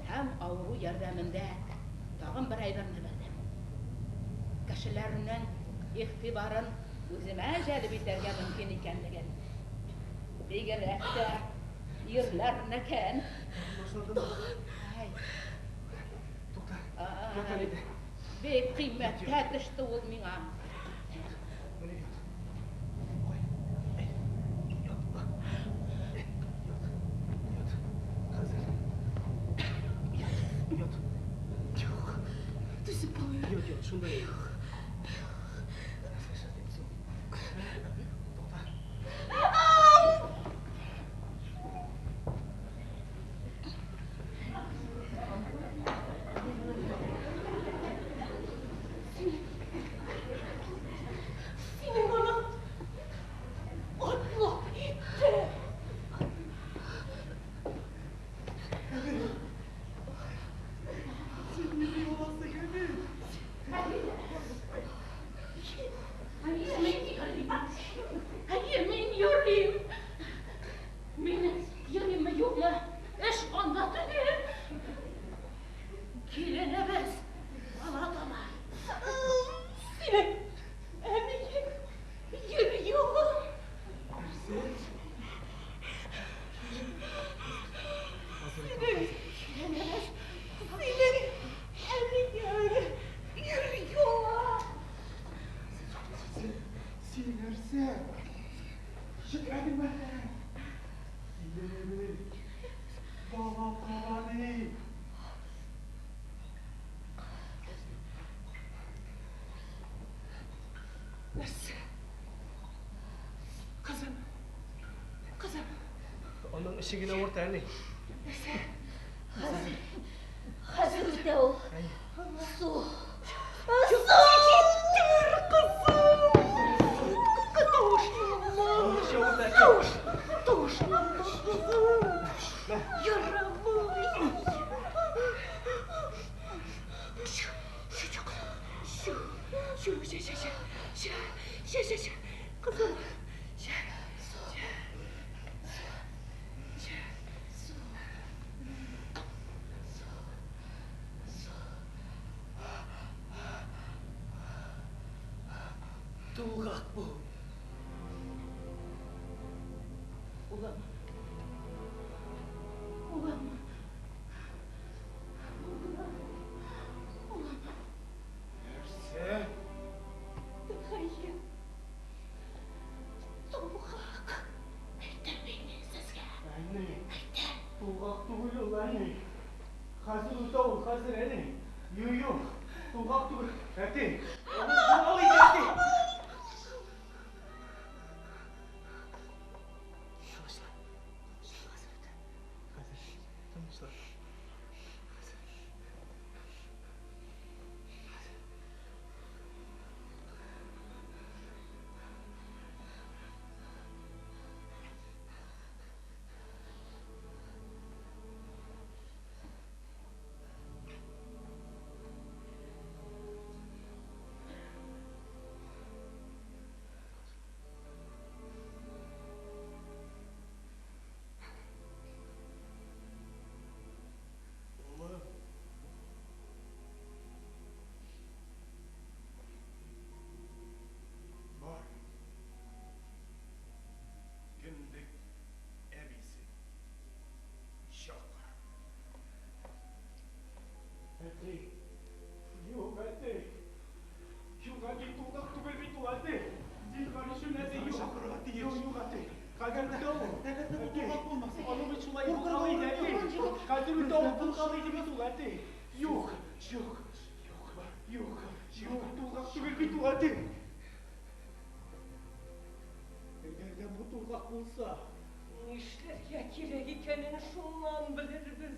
Speaker 6: Һәм авыру ярдәмендә тагын бер әйберне белдем. Кешеләрнең игътибарын үземә җәлеп итәргә мөмкин икәнлеген. Бигрәк тә ирләрнекен. Ай. Ай. Бик кыйммәткә төште ул миңа.
Speaker 5: Шундай. Onun ışıkına orta yani.
Speaker 4: Hazır öte ol. Su.
Speaker 5: Tuğak bu. Ulan.
Speaker 8: Нәрсе?
Speaker 4: Hayır. Soğuk. Aytам beni sizge.
Speaker 5: Anne. Tuğak tuğul anne. Hazır uta ol, hazır anne. Yok. Tuğak tuğul. Hadi. Onu hadi.
Speaker 7: Нишләргә кирәк икәнен шуннан белербез.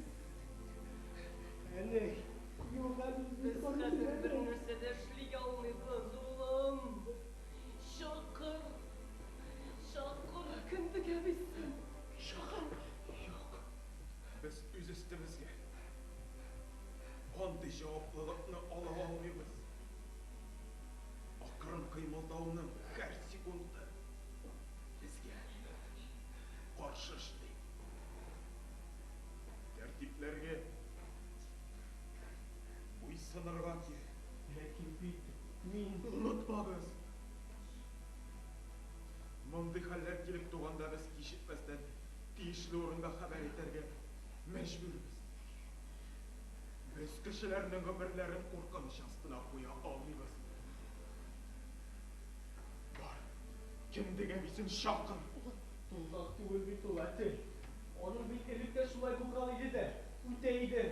Speaker 5: Anne.
Speaker 7: Biz хәзер бер нәрсә дә эшли алмыйбыз, улым. Шакыр. Шакыр кендегә бисен. Шакыр.
Speaker 8: Юк. Без үз өстебезгә андый җаваплылыкны ала алмыйбыз. Акрын кыймылдауның һәр секунды безгә каршы эшли. сынырға тие.
Speaker 5: Ләкин бит мин
Speaker 8: Ұмытпағыз. Мұндай хәлләр килеп туганда без кичекмәстән тиешле урынга хәбәр итәргә мәҗбүрбез. Без кешеләрнең гомерләрен куркыныч астына куя алмыйбыз. Бар, кемдеге бисен шакыр.
Speaker 5: Тулгак түгел бит ул әти. Аның бит электә шулай булган иде дә, үтә иде.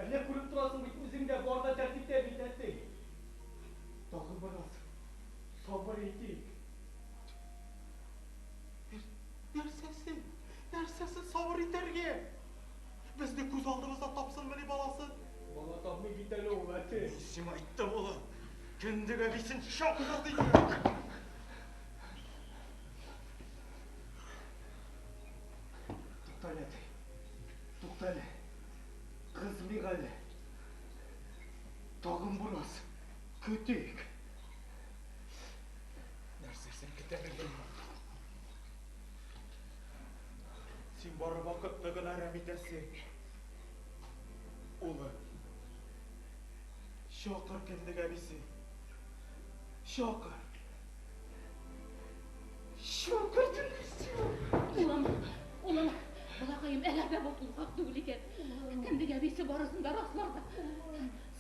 Speaker 5: Әллә күреп торасың бит үзеңдә барда тәртиптә бит әти. Тагын бераз сабыр итик.
Speaker 8: Нәрсәсе сабыр итәргә? Безне күз алдыбызда тапсынмыни баласы?
Speaker 5: Бала тапмый бит әле ул әти.
Speaker 8: Сиңа әйттем улы. Кемдеге бисен шакыр диде.
Speaker 5: Туктале әти. Туктале. Кызмыйк әле. Тагын бераз көтик.
Speaker 8: Нәрсәсен көтәргә? Син бары вакытны гына рәм итәсең. Улы. Шакыр кемдеге бисе? Шакыр. Шакыр дилсе.
Speaker 6: Улам, балакайым әләбә бу тулгак түгел икән. Кемдеге бисе барысын да раслады.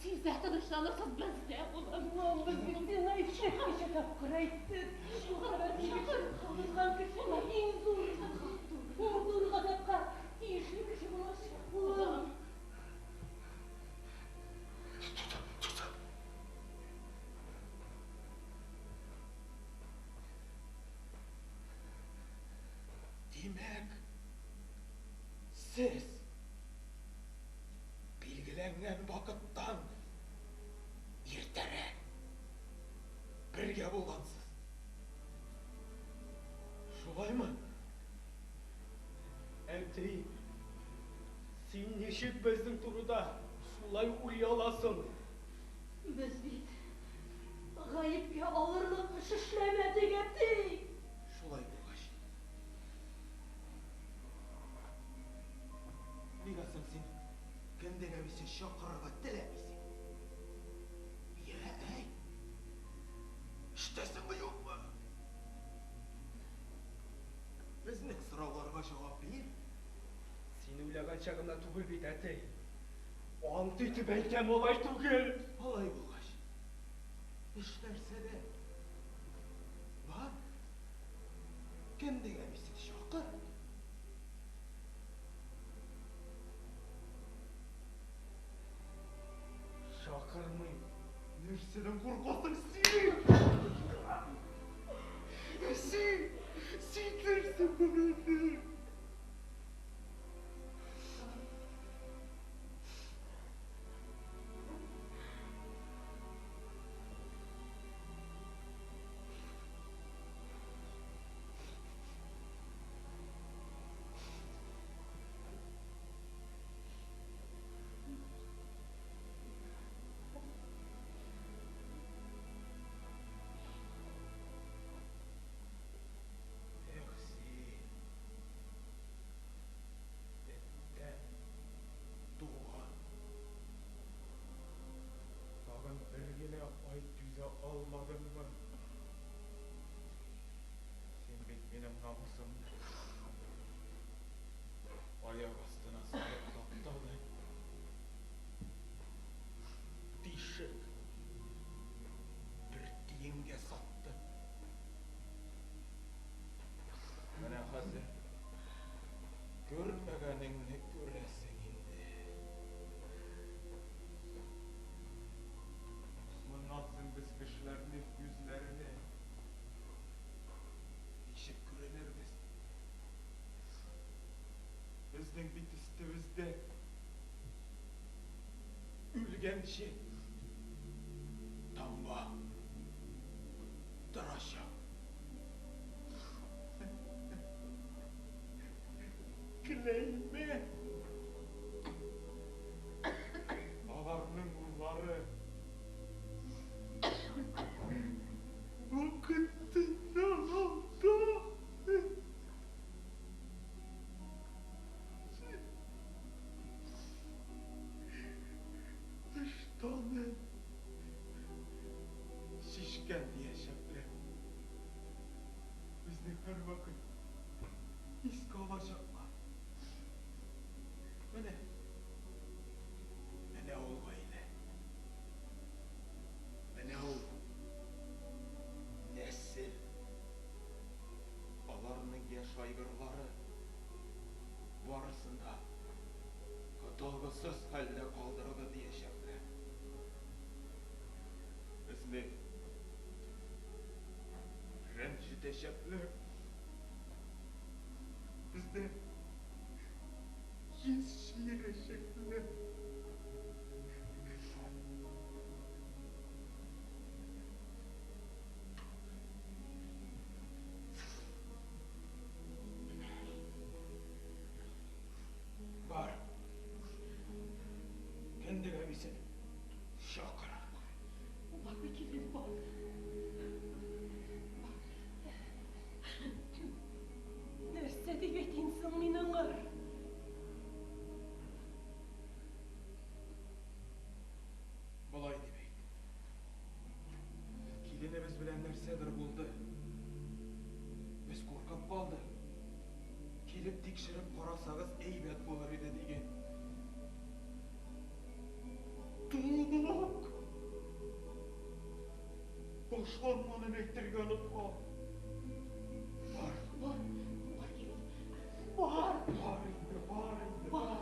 Speaker 6: Сиз дә тынычланырсыз бездә, улам.
Speaker 4: Biz bittin aytsa kaça tapkır ayttık. Şu kadar kaldırgan kişi en zor. Zor gadapka tiyişli kişi bulaşır. Ulan.
Speaker 8: Demek siz bilgilengen vakıttan ertere birge bulgansız. Şulay mı?
Speaker 5: Әти, син ничек безнең турыда шулай уйлый аласың?
Speaker 4: Biz bit gayipke alırlık iş işlemedik etti.
Speaker 8: Şulay bulgaç. Nigasın sen kendine bizi şakırga dilemeysin. Ya ey, iştesin mi yok mu? Bizning so'rovlarga javob ber.
Speaker 5: Син уйлаган чагында түгел бит әти. Ант итеп әйткән олай түгел.
Speaker 8: Алай булгач. Эш нәрсәдә? Бар. Кем дигән бисен шакыр?
Speaker 5: Шакырмый.
Speaker 8: Нәрсәдән куркасың син? Син нәрсә булды?
Speaker 5: Olmadın mı? Sen benim namusum. Ayak astına sarıp kaptalı. Dişik. Bir tiyinge sattı. Bana hazır. Görmegenini göresin indi. Nasıl biz kişilerin yüzlerini işip görenir biz. Bizden bir üstümüzde ülgen şey tamba daraşa Kleyme ağarının ulları vakıtından oldu. Dıştan
Speaker 8: Ысыз халde kaldırdı diyecekler. Bizmi rencitecekler. Bizde yüz şiirecekler. Var. Kendine misin? Şakır.
Speaker 4: Bak bir kilit bak. Nerse diyet insan minangar.
Speaker 8: Bolay demek. Kilinimiz bilen nersedir buldu. Biz korkap kaldı. Kelip tekşirip qarasağız eybet bolur edi degen. Tuğluk. Boşlanmanı bektirgeni o. Var.
Speaker 4: Var. Var kilit. Var.
Speaker 8: Var indi, var indi, var.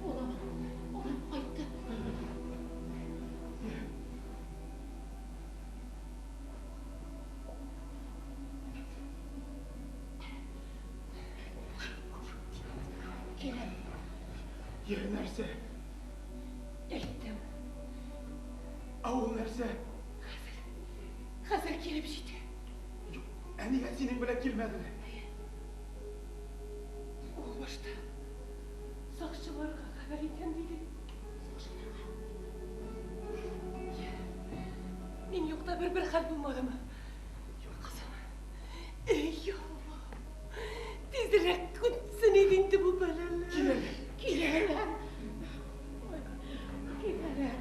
Speaker 4: Olam kayıttı. Kerem,
Speaker 8: Yer nerse,
Speaker 4: ettim.
Speaker 8: avul nerse.
Speaker 4: Hazır kelip jeti.
Speaker 8: Yok, eniye senin bile kilmediler.
Speaker 4: Ol başta. Sakçılarga haber eten dedi. Men yokta bir hal bulmadımı. Yok kızım. Ey Allah. Tezirek tutsun edindi bu belalar.
Speaker 8: Kileler.
Speaker 4: Kileler. Kileler.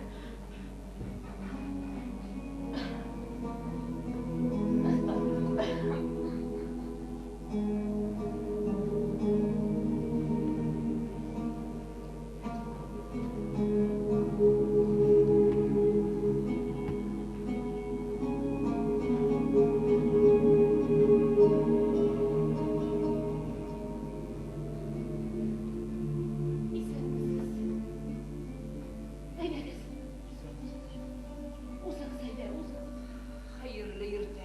Speaker 4: Hayırlı yırtı.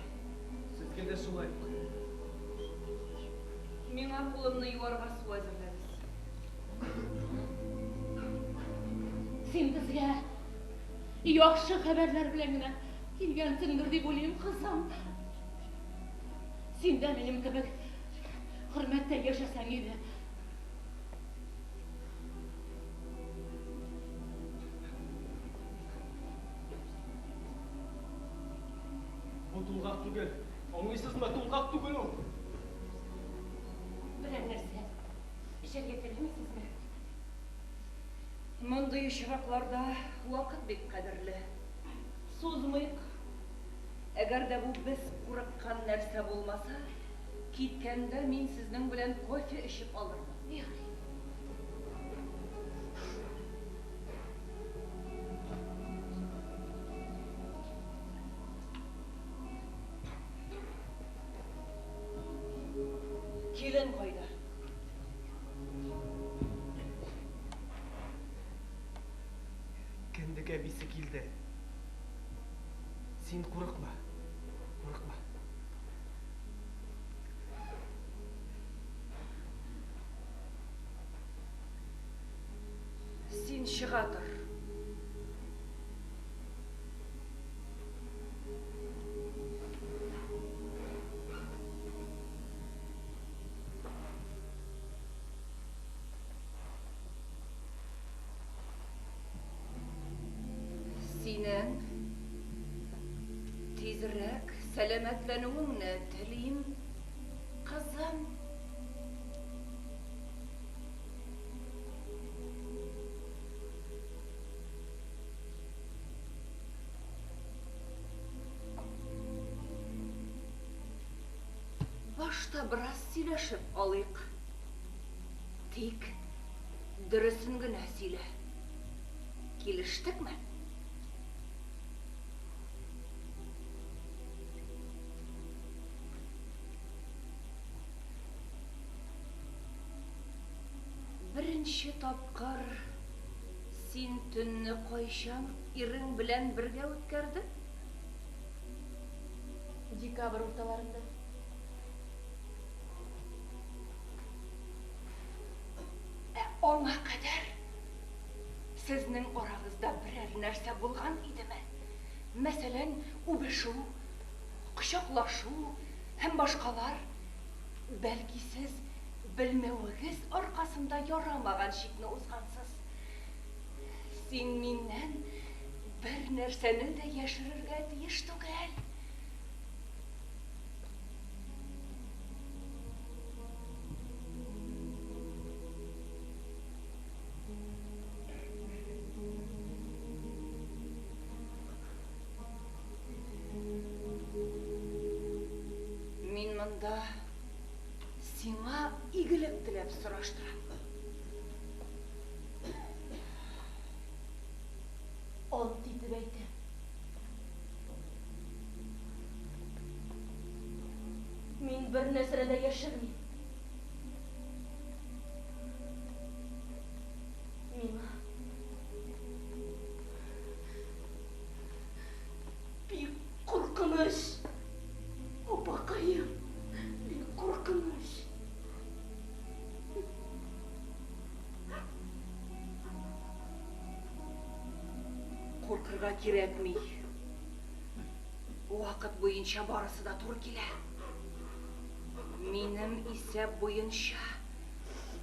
Speaker 5: Sizge de şulay.
Speaker 4: Миңа кулымны юарга су әзерләгез. Син безгә яхшы хәбәрләр белән генә килгәнсеңдер дип уйлыйм, кызым. Син дә минем кебек хөрмәттә яшәсәң иде.
Speaker 5: Bu tulgak түгел. Аңлыйсызмы, tulgak түгел ул.
Speaker 4: Берәр нәрсә эчәргә теләмисезме?
Speaker 6: Мондый очракларда вакыт бик кадерле. Сузмыйк. Әгәр дә бу без курыккан нәрсә булмаса, киткәндә мин сезнең белән кофе эчеп алырмын. Килен кайда?
Speaker 5: Кендек әбисе килде. Син курыкма. Курыкма.
Speaker 6: Син чыга тор. Синең тизрәк сәламәтләнүеңне телим, кызым. Башта бераз сөйләшеп алыйк. Тик дөресен генә сөйлә. Килештекме? Беренче тапкыр син төнне кайчан ирең белән бергә үткәрдең?
Speaker 4: Декабрь урталарында.
Speaker 6: Аңа кадәр сезнең арагызда берәр нәрсә булган идеме? Мәсәлән, үбешү, кочаклашу һәм башкалар. Бәлки сез белмәвегез аркасында ярамаган чикне узгансыз. Син миннән бер нәрсәне дә яшерергә тиеш түгел. Мин монда сиңа игелек теләп сораштырам.
Speaker 4: Ант итеп әйтәм. Мин бер нәрсәне дә яшермим. Миңа бик куркыныч. Апакаем, бик куркыныч.
Speaker 6: Куркырга кирәкми. Вакыт буенча барысы да туры килә. Минем исәп буенча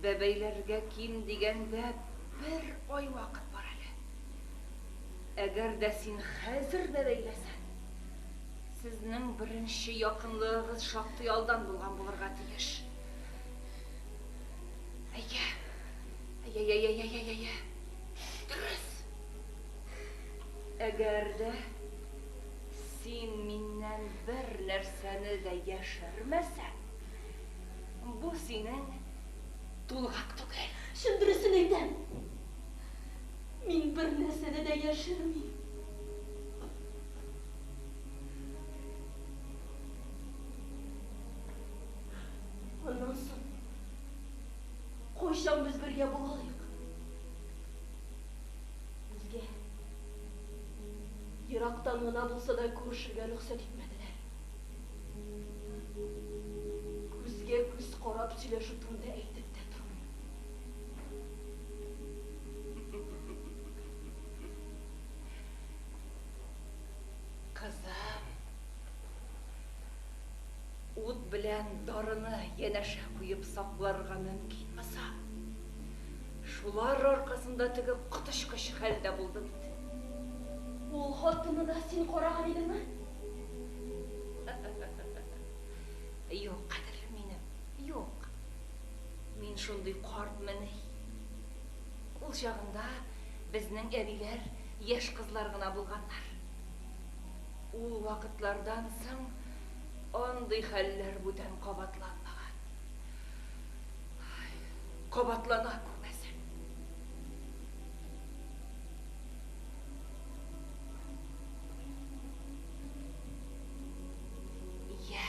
Speaker 6: бәбәйләргә ким дигәндә бер ай вакыт бар әле. Әгәр дә син хәзер бәбәйләсәң, сезнең беренче якынлыгыгыз шактый алдан булган булырга тиеш. Әйе. Дөрес. Әгәр дә син миннән бер нәрсәне дә яшермәсәң, бу синең тулгак түгел.
Speaker 4: Шун дөресен әйтәм. Мин бер нәрсәне дә яшермим. Аннан соң кайчан без бергә булалыйк? Безгә ерактан гына булса да күрешергә рөхсәт итмәделәр. Күзгә күз карап сөйләшү турында әйтеп тә тормыйм.
Speaker 6: Кызым, ут белән дарыны янәшә куеп сакларга мөмкин булса, шулар аркасында теге коточкыч хәлдә булды бит.
Speaker 4: Ул хатыны да син караган идеңме?
Speaker 6: Юк, кадерлем минем, юк. Мин шундый картмын. Ул чагында Безнең әбиләр яшь кызлар гына булганнар. Ул вакытлардан соң андый хәлләр бүтән кабатланмаган. Кабатлана күрмәсен. Я.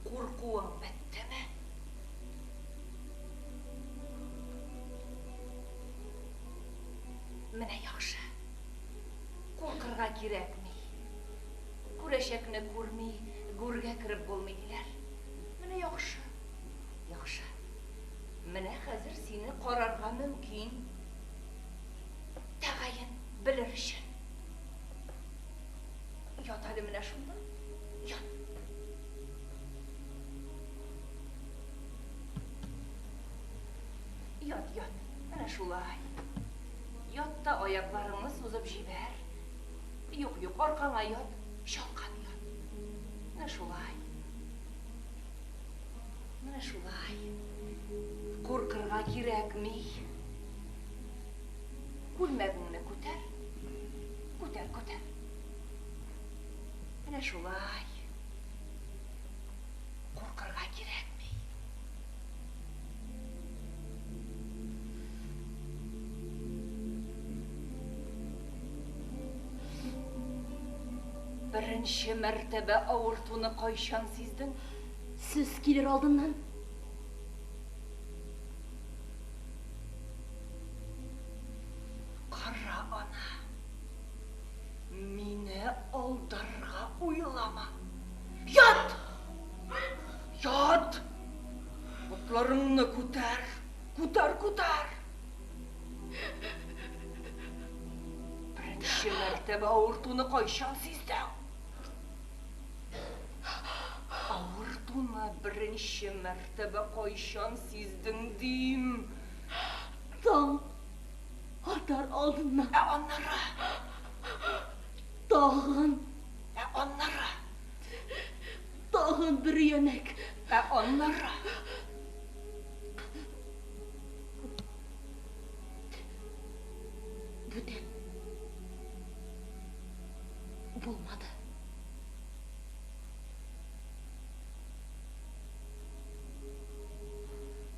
Speaker 6: Куркуың беттеме? Менә яхшы. Куркырга кирәкми. Күрәчәкне күрми, гүргә кереп булмый диләр. Менә яхшы. Яхшы. Менә хәзер сине карарга мөмкин. Тәгаен белер өчен. Ят әле менә шунда. Ят. Ят. Менә шулай. Ят та аякларыңны сузып җибәр. Юк, аркаңа ят, чалкан ят. Менә шулай. Менә шулай. Куркырга кирәкми. Күлмәгеңне күтәр. Күтәр. Менә шулай. Куркырга кирәкми. Беренче мәртәбә авыртуны кайчан сиздең?
Speaker 4: Сез килер алдыннан.
Speaker 6: Кара ана. Мине алдарга уйлама. Ят! Ботларыңны күтәр. Беренче мәртәбә авыртуны кайчан сиздең? Авыртуны беренче мәртәбә кайчан сиздең дим?
Speaker 4: Таң атар алдыннан.
Speaker 6: Аннары.
Speaker 4: Тагын бер янәк.
Speaker 6: Аннары.
Speaker 4: Бүтән. Булмады.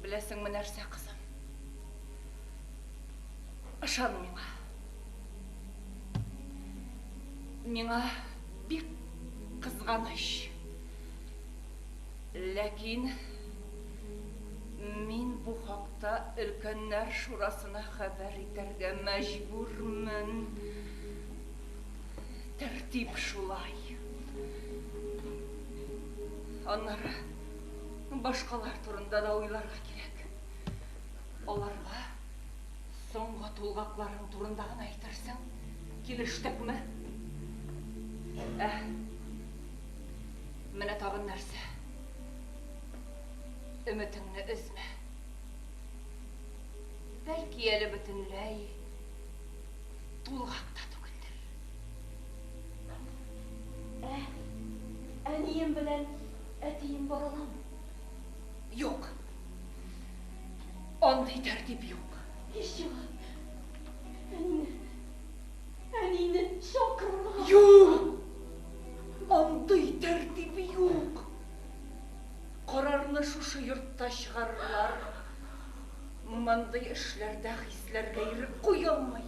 Speaker 6: Беләсеңме нәрсә, кызым? Ышан миңа. Миңа бик кызганыч. Ләкин мин бу хакта өлкәннәр шурасына хәбәр итәргә мәҗбүрмен. Тәртип шулай. Аннары башкалар турында да уйларга кирәк. Аларга соңгы тулгакларың турында гына әйтерсең. Килештекме? Менә тагын нәрсә. Өметеңне өзмә. Бәлки әле бөтенләй тулгак та түгелдер.
Speaker 4: Әнием белән әтием баралам.
Speaker 6: Юк. Андый тәртип юк.
Speaker 4: Ишчига. Әнине чакырырга.
Speaker 6: Юк. Андый тәртип юк. Карарны шушы йортта чыгарырлар. Мындай эшләрдә хисләргә ирек куя алмый.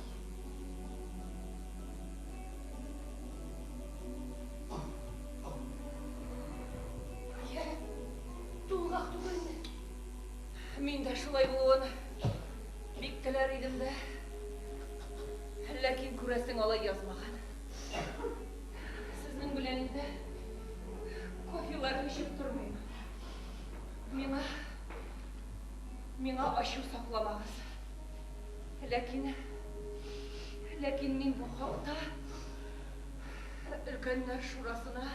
Speaker 4: Тулгак түгелме?
Speaker 6: Мин дә шулай булуын бик теләр идем дә. Ләкин күрәсең алай язмаган. Сезнең белән инде кофелар эчеп тормыйм. Миңа ачу сакламагыз. Ләкин мин бу хакта өлкәннәр шурасына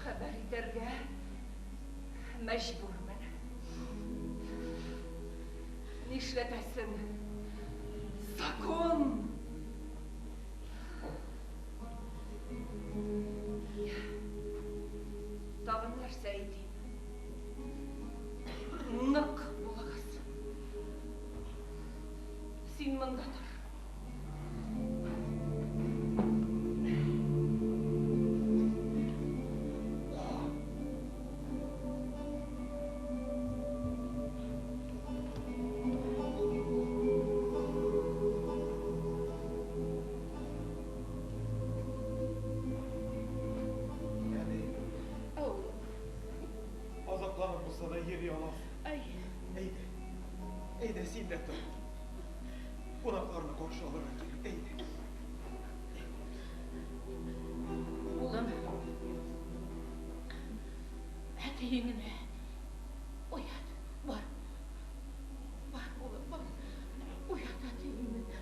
Speaker 6: хәбәр итәргә мәҗбүрмен. Нишләтәсең? Закон! Тагын нәрсә әйтим? Нык булыгыз.
Speaker 8: Узак болса да ери аласың. Әйде. Әйде, сен де тұр. Қонақтарына қарсы алырға керек. Әйде.
Speaker 6: Улым, әтейіңіне оят, бар. Бар, улым, бар. Оят әтейіңіне.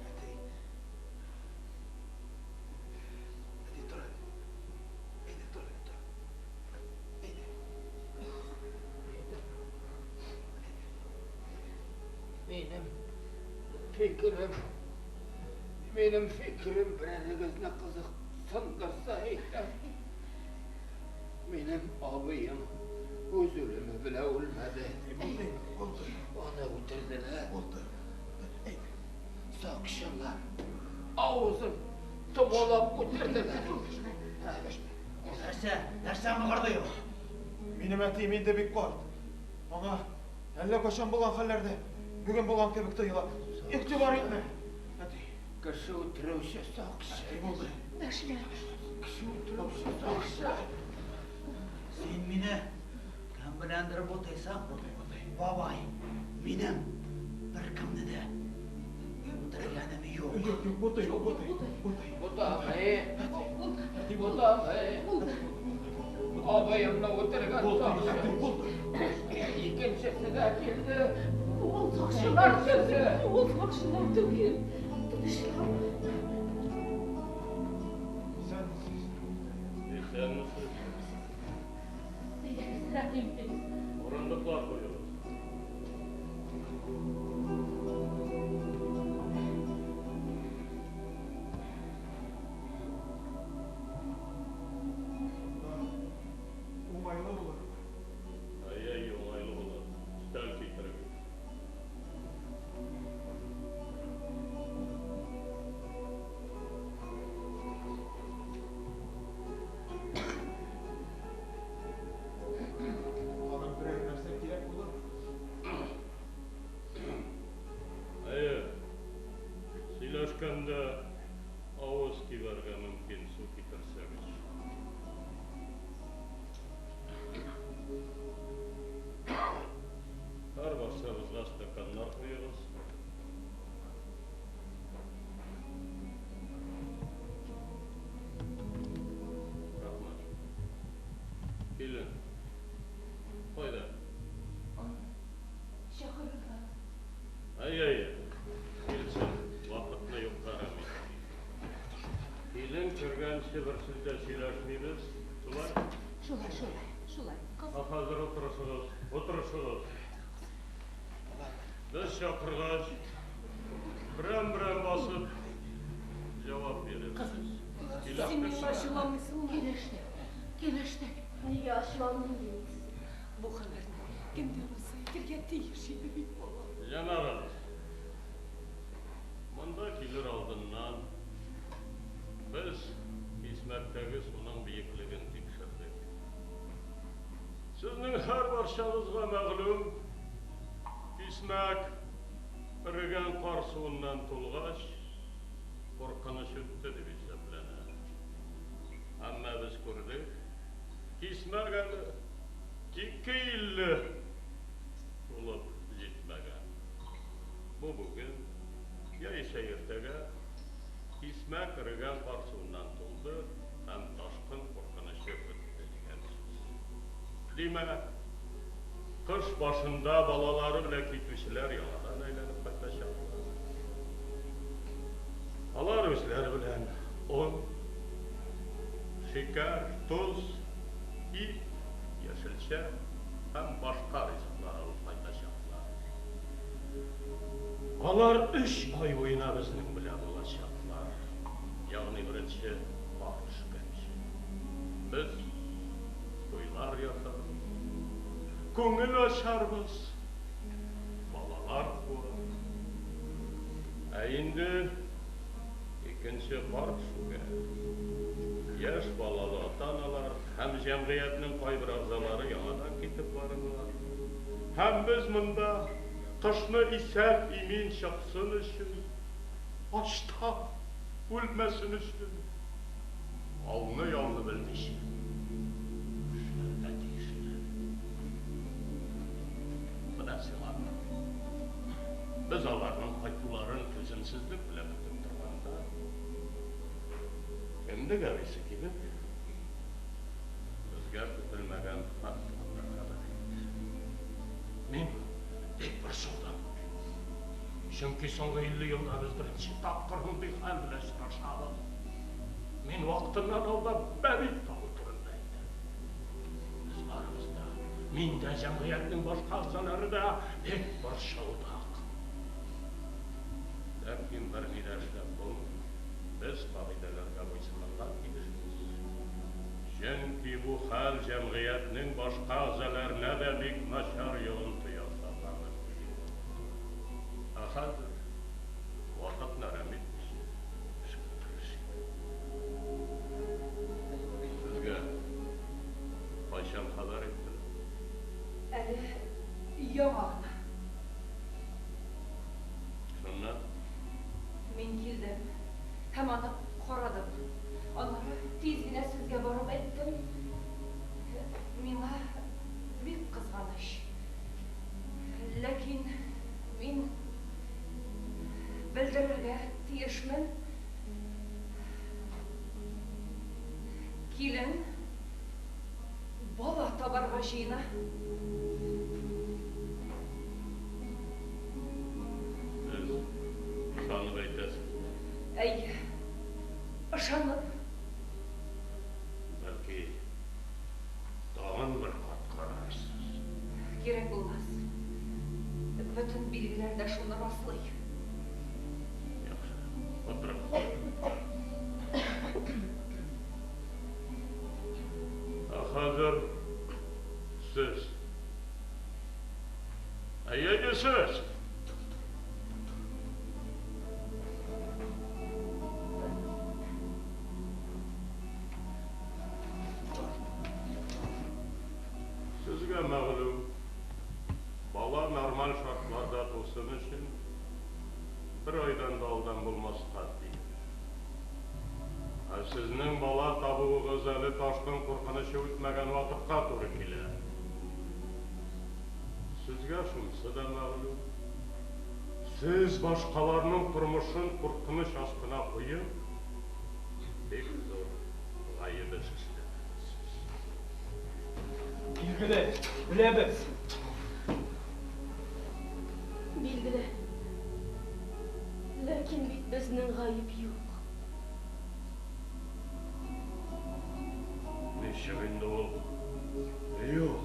Speaker 8: Әтей, тұр әлі. Әйде, тұр әлі, тұр. Әйде.
Speaker 3: Benim fikrim biriniğizne kızık sındırsa eyler. Benim abim öz ölümü bile ölmedi.
Speaker 8: Oldu.
Speaker 3: Onu öldürdüler.
Speaker 8: Oldu. Әйде.
Speaker 3: Sakşınlar. Ağzın tumalap öldürdüler.
Speaker 5: Нәрсе мығырды ел?
Speaker 8: Менің әтейім енді бек бар. Аңа әлі қашан болған халлерде бүгін болған кебікті ела. Екте бар еді. Әтей.
Speaker 3: Kışı öldürüşü sakşı.
Speaker 8: Әтей болды.
Speaker 3: Kışı öldürüşü sakşı.
Speaker 5: Сен мені кәмбілендіріп отырсаң, бабай, менің бір кімді де өлтіргенім жоқ.
Speaker 8: Yok, botai.
Speaker 3: Bu da mı? Ağabeyimle öldürgen sakşı. İkincisi de geldi.
Speaker 4: Ол
Speaker 3: Sakşılar sesi.
Speaker 4: Ол сақшылар түгел. Тыныштап.
Speaker 8: Sen
Speaker 4: Рахим тез.
Speaker 9: Orunluklar koyuyoruz.
Speaker 8: oңайлы olur.
Speaker 9: Ай, оңайлы болады. Үстел киттіріп.
Speaker 8: Маған бірер нәрсе керек olur.
Speaker 9: Сөйлескенде ауыз киберге мүмкін су китерсеңіз. Әр барсаңызға стакандар қойыңыз. Рахмат. Келін. Қойда.
Speaker 4: Шақырылған.
Speaker 9: Ай. Келсін, вақытны yok қарамайды. Келін кіргенше бір сізде сөйлесмейміз. Солай?
Speaker 6: Шулай.
Speaker 9: Қазір отырышыңыз. Біз шақырғаш, бірен басып, жауап береміз.
Speaker 4: Сен мені ашыламысың ма?
Speaker 6: Келештік.
Speaker 4: Неге ашыламын дейсіз? Бұл хабарны кімде болса етерге тиіш еді бит бала.
Speaker 9: Жанарыңыз, мұнда келер алдынан біз Исмәттегі соның биіклігін тексердік. Сіздің әр баршаңызға мәғлүм, Исмәк іріген қар суынан толғаш, қорқыныш өтті деп есептленеді. Әмма біз көрдік, Исмәк әлі текке иллі болып жетмеген. Бұл бүгін, яйша ертеге, Исмәк іріген қар суынан толды, һәм ташқын қорқынышы өтті деген сөз. Демек, қыш башында балалары біле кетушілер яңадан әйленіп қайташадылар. Алар өзлері білен он, шекер, тұз, ит, яшілше һәм башқа ризыклар алып қайташадылар. Алар 3 ай бойына біздің білен болашадылар. Яғни бірінші бағыш кәмші. Біз тойлар ясарбыз, көңіл ашарбыз, балалар қуар. Әйінді екінші парк шуға. Яш балалы ата-аналар һәм жәмғиятның қайбір ағзалары яңадан кетіп барылар. Һәм біз мұнда қышны исәп имин шақсын үшін ашта Ölmesin üstün. Alnı yanlı bilmiş. Şöyle değişler. Burası var. Biz onların kayıtlıların tüzümsüzlük bile bitip durmanda. Kendi gavisi gibi bizga kutilmagan faktlar xabar etdi. Men tek bir suvdan. Chunki so'nggi 50 yilda biz birinchi topqir Hindiston bilan uchrashdik. Men vaqtimdan oldin Babit tog'i turibdi. Biz oramizda, menda jamiyatning boshqa a'zolarida tek bir shovdoq. Lakin bir nidashlab bo'ldi. Biz qoidalarga bo'ysunmagan edimiz. Chunki bu hal jamiyatning boshqa a'zolarına da bek nachar yo'nti yasaganmiz. Hozir vaqt naramit. Sizga qachon xabar etdilar?
Speaker 6: Yo'q.
Speaker 9: Shundan
Speaker 6: Men keldim. Hammani qaradim. Onları tezgina sizga borib aytdim. Menga bek qizg'anish. Lekin men bildirirga tiyishman. Kelin bola tabarg'ashina.
Speaker 9: siz ishonib aytasiz.
Speaker 6: Ay, ishonib.
Speaker 9: Balki tag'in bir qat qararsiz.
Speaker 6: Kerak bo'lmas. Bütün belgilarda shuni rostlaydi.
Speaker 9: Yaxshi, o'tiring. Hozir siz. Ayyaga siz. Sizga ma'lum, bola normal şartlarda tug'sin uchun bir oydan da oldin bo'lmasi qat'iy. Sizning bola tug'ug'ingiz hali toshqin qo'rqinishi o'tmagan vaqtga to'g'ri keladi. Sizga shunisi da ma'lum. Siz boshqalarning turmushin qo'rqinish ostiga qo'yib, bek zo'r g'ayib ishlar.
Speaker 5: Bilgili, bilemiz.
Speaker 4: Bilgili. Lakin bizning g'ayib yo'q.
Speaker 9: Nechig'inda ol? Yo'q.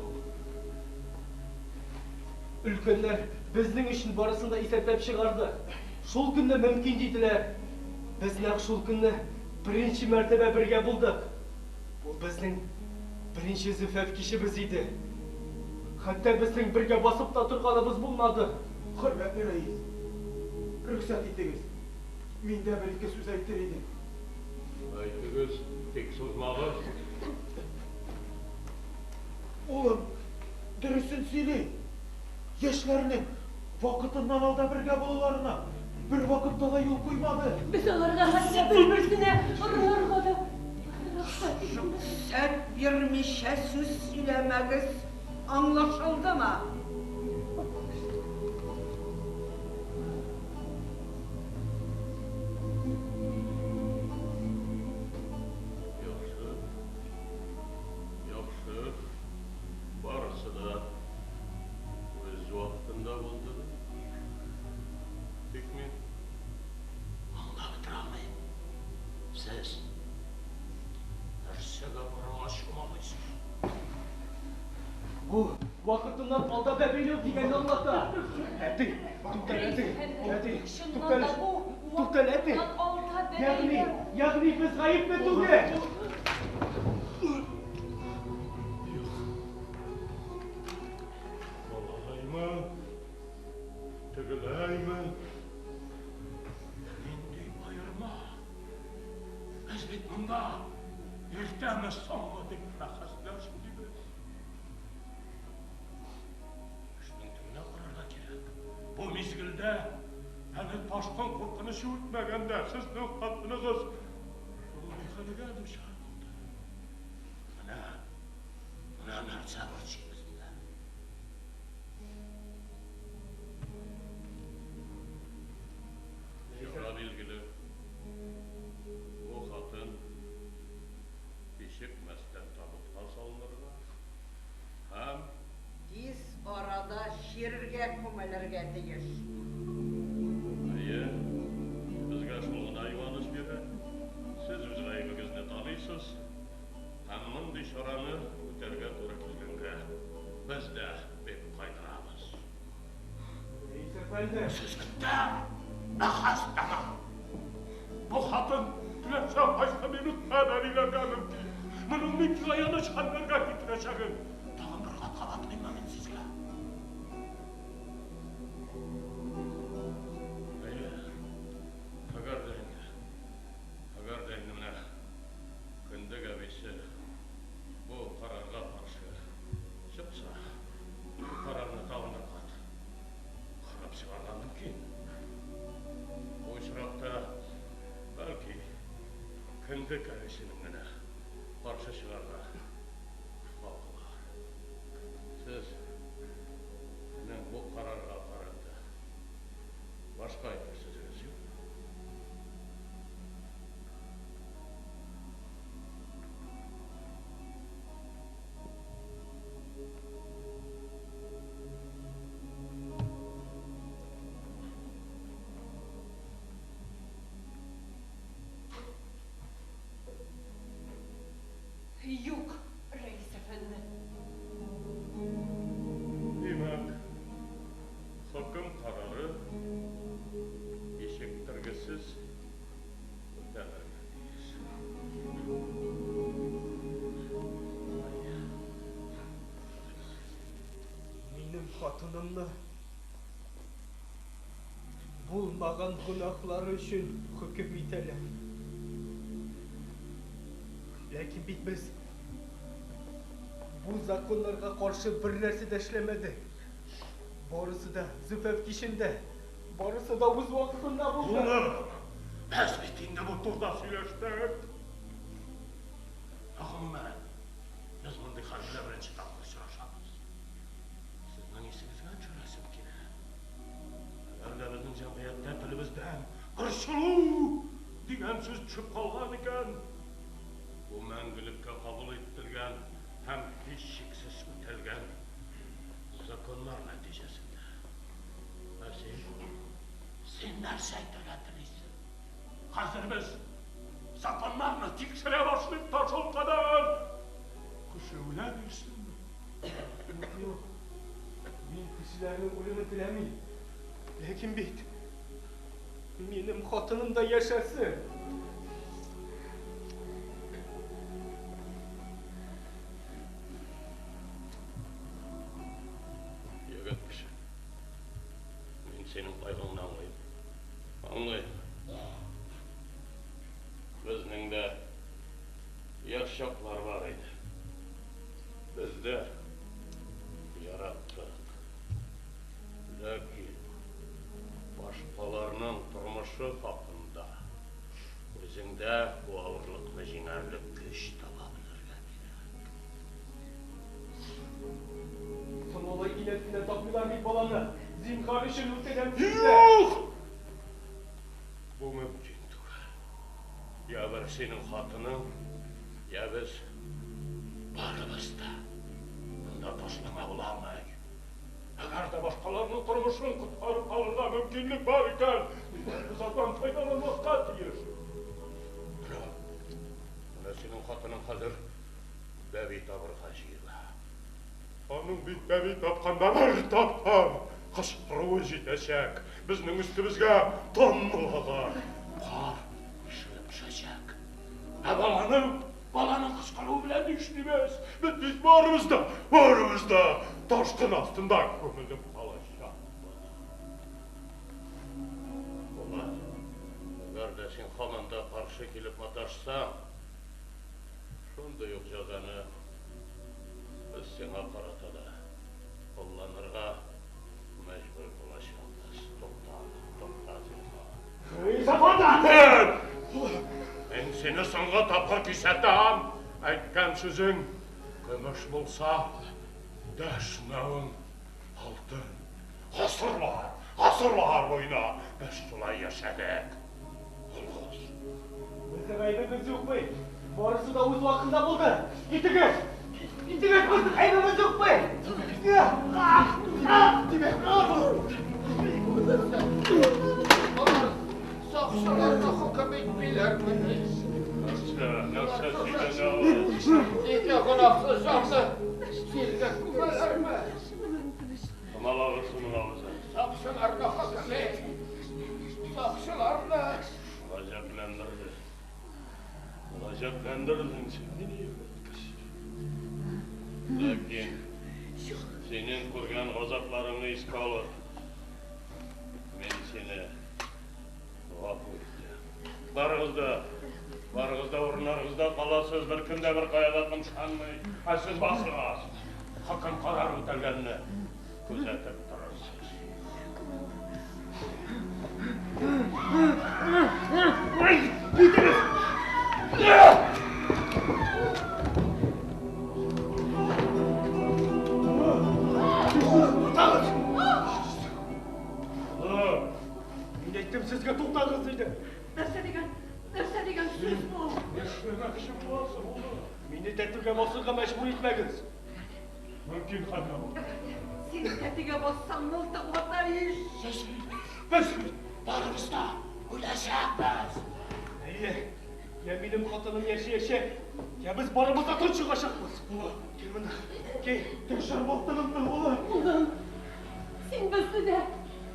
Speaker 5: Ülkenler bizning için barısında isetlep çıkardı. Şol günde mümkün deydiler. Biz naq şol günde birinci mertebe birge bulduk. Bu bizning birinci zifaf kişimiz idi. Hatta bizning birge basıp da turganımız bulmadı.
Speaker 8: Hürmetli reis, rüksat ettiniz. Men de bir iki söz aytır edim.
Speaker 9: Aytınız, tek sözmağız.
Speaker 8: Oğlum, dürüsün söyle. Yaşlarının vakıtından alda birge bulularına bir vakitte da yol koymadı.
Speaker 4: Biz onlarga hatta bir-birsine ururga da
Speaker 3: Sen vermişe söz söylemeniz anlaşıldı mı?
Speaker 9: Yaxşı. Yaxşı. Barısı da öz vaqtında oldu. Tekmin. Anlab turalmayım. Siz narsaga aralashmaysizsiz.
Speaker 5: Bu vakıtından alda bebeğini diyen Allah'ta. Hadi, hadi, tutal hadi. Yani biz gayip mi tuğle?
Speaker 9: Vallahi tügüleymi? Indi ayırma. Biz bit bunda ertemiz sonladık rakaslar şimdi biz. Üstün tümüne kurarga gerek. Bu mizgilde hem Әлі ташқан қорқынышы өтмегенде сіздің қатыныңыз Зулейхаға душар болды. Мына нәрсе көрсеңізді. Шыра белгілі, бұл қатын кешек мәстен табытқа салынырға, һәм
Speaker 10: Тиз арада шерге көмелерге тиіш.
Speaker 9: Әйе, бізге шолғына айваныш бері, сіз өз ғайбіңізді танисыз, һәм мұндай шараны өтерге тура келгенге біз де бек қайдырамыз.
Speaker 5: Reis efendi.
Speaker 9: Siz gitti, nahastama. Bu hatun dilese başka bir haberiyle gelmedi. Bunun mikro yanlışlarına getireceksin. Tağın bir kat kabatlayayım ben sizle. Öyle, agar denimle günde gabisi bu kararga karşı çıksa, bu kararını tağındır kat. Qarab шығарғандым кейін. Бұл шырақта бәлки кінді кәресінің ғана қарсы шығарға мақұл. Сіз менің бұл қарарға қараңды басқа айтар сөзіңіз жоқ.
Speaker 4: Yok, reis efendi.
Speaker 9: Demek, hüküm kararı geciktirgisiz ötelenmeliyiz.
Speaker 5: Benim hatınımla bulmagan günahları için hüküm itelim. Lakin biz bu zakonlarga karşı bir nerse de işlemedi. Barısı da züfef kişinde, barısı da uz vaktinde buldu.
Speaker 9: Bunu biz bittiğinde bu turda söyleştik. Ağım ben, biz bunu harbiyle birinci taklaşırışamız. Sizden isinizden çöresim ki ne? Eğer de bizim cemiyette dilimizden kırşılı diyen söz çıkıp kalgan iken, bu мәңгілікке қабыл етілген һәм еш шексіз өтелген законлар нәтижесінде. Сен нәрсе айтырға тілейсің. Қазір біз законларны тексере башlayıp ташыл қадар. Күшеуіне берсін.
Speaker 5: Yok, ben kişilerin ölümü dilemeyim. Lakin benim hatınım da yaşasın.
Speaker 9: Егетmiş. Ben senin kaygını anlayayım. Anlayayım. Bizning de yaşaklar var idi. Biz de yarattık. Lakin başkalarının turmuşu hakkında özünde bu ağırlıklı jinerlik güç talabilirler.
Speaker 5: Son olay iletine tapılan bir balanı zinhar için ülkeden sizde.
Speaker 9: Yok! Bu mümkündür. Ya bir senin hatının, ya biz barımız da bunda taşlama olamayız. Eğer de başkalarının turmuşunu kurtarıp alırda mümkünlük var iken, biz zaten faydalanmakta değil. Buna senin hatının hazır bebi tabırga jiyla. Onun bir bebi tapkandalar tapkan. Kaşıktırığı jitesek, bizning üstümüzge tonlalar. Kar işilip düşecek. Balanın kışkırığı bilen düşünmez. Biz varımızda, taşkın altında kömülüp kalacak. Ulan, kardeşin hanında karşı gelip ataşsam, şunda yok cazanı, biz sana karatada kullanırga mecbur bulaşacağız. Topla. Мен сені соңғы тапқыр күйсеттім. Айтқан сөзің күміш болса, дәшнауың алтын. Ғасырлар бойына біз солай яшадық.
Speaker 5: Біздің айбымыз жоқ бай. Барысы да өз уақытында болды. Итігіз! Итігіз біздің айбымыз жоқ бай.
Speaker 3: Сақшыларына хұкім етпейлер міне.
Speaker 9: Нақша сүйден
Speaker 3: Неге құнақсыз жанды жерге күмәлер ме?
Speaker 9: Құмалағысы.
Speaker 3: Сақшыларына хұкім ет. Сақшыларына.
Speaker 9: Ғажапландырдың сені. Ләкин сенің көрген ғазапларыңны еске алып, мен сені ғафу етті. Барыңызда орындарыңызда қаласыз, бір күнде бір қаялатым шанмай, сіз басыңыз. Хакім қарар өтелгеніне күзетіп тұрырсыз.
Speaker 5: Мен айттым сізге тоқтаңыз дейді.
Speaker 4: Нәрсе деген сөз бұл.
Speaker 5: Мені тәттіге басуға мәжбүр етмеңіз.
Speaker 9: Мүмкін қана ол.
Speaker 4: Сен тәтіге бассаң мылтық отайын.
Speaker 9: Біз барымызда өләшекпіз.
Speaker 5: Әйе, я менің қатыным ешек, я біз барымызда тұн шығашақпыз. Кел мына, кел, түкшір болттығымды, олы.
Speaker 4: Ұлым, сен бізді де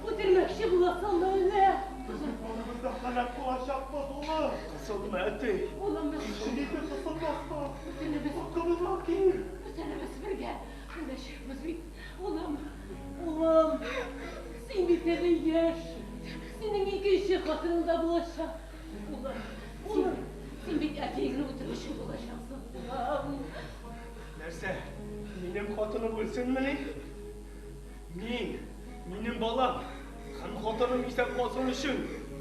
Speaker 4: көтермекші боласың әлі.
Speaker 5: Біз барымызда қанат болашақпыз, олы. Қысылдым әтей.
Speaker 4: Ұлым, біз
Speaker 5: Шынеті қысылмасқа.
Speaker 4: Қылыма кел. Біз бірге өләшекпіз бейт. Ұлым, сен бетері еш. Сенің екінші қатынында болашақ. Ұлым, сен бет әтегіні өтіргіші болашақсың.
Speaker 5: Нәрсе, менің қатыным өлсін міне? Менің балам, қан қатыным исәп қалсын үшін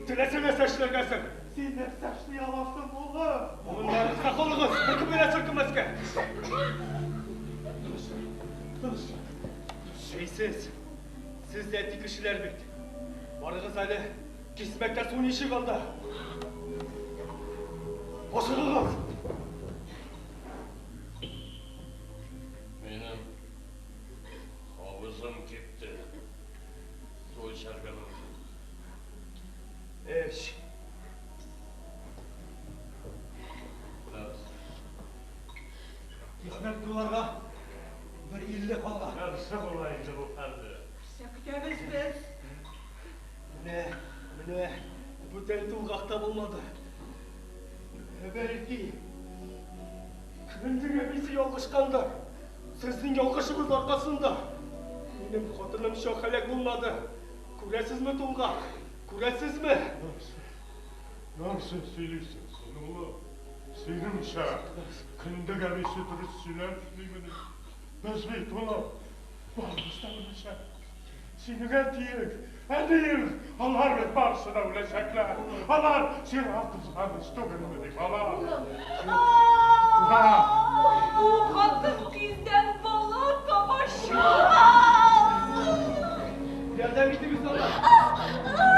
Speaker 5: тілесіне сәшілергесің. Сен де сәшілей аласың, олы. Оның бәрі сақылығыз, бір күмеле сұркымызға. Şeysiz, siz de etli kişiler bit. Barığız hali, kismekte son işi kaldı. Boşalığız.
Speaker 9: Benim havuzum gitti. Toy şarkılarım.
Speaker 5: Eş. Hikmet duvarga bir illi kaldı.
Speaker 9: Yarısı olaydı bu halde.
Speaker 4: Şakıtemiz biz.
Speaker 5: Mine, bu tenti uğaqta bulmadı. Belki, kimindir bizi yolğışkandı. Sizin yolğışınız arkasında. Benim katılım şokalek bulmadı. Kuresiz mi Tuğaq? Kuresiz mi?
Speaker 9: Nasıl söylüyorsun sen oğlum? Senin uşaq, kında gəlisi dürüst söyləmişdiyim. Biz bit oğlum, bağımızda uşaq. Seni qətiyyik, ədik, onlar bir barısına öləşəklər. Onlar sen altızdan üstügünmüdük, Allah.
Speaker 4: Bu kadın bizden bala savaşı.
Speaker 5: Nereden gittiniz onlar?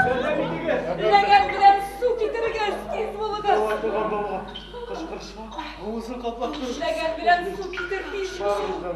Speaker 5: Nereden gittiniz?
Speaker 4: Negen bilen su getirgez tez buluga.
Speaker 5: Baba, kışkırışma. Ağzını kapattı.
Speaker 4: Negen bilen su getir tez buluga.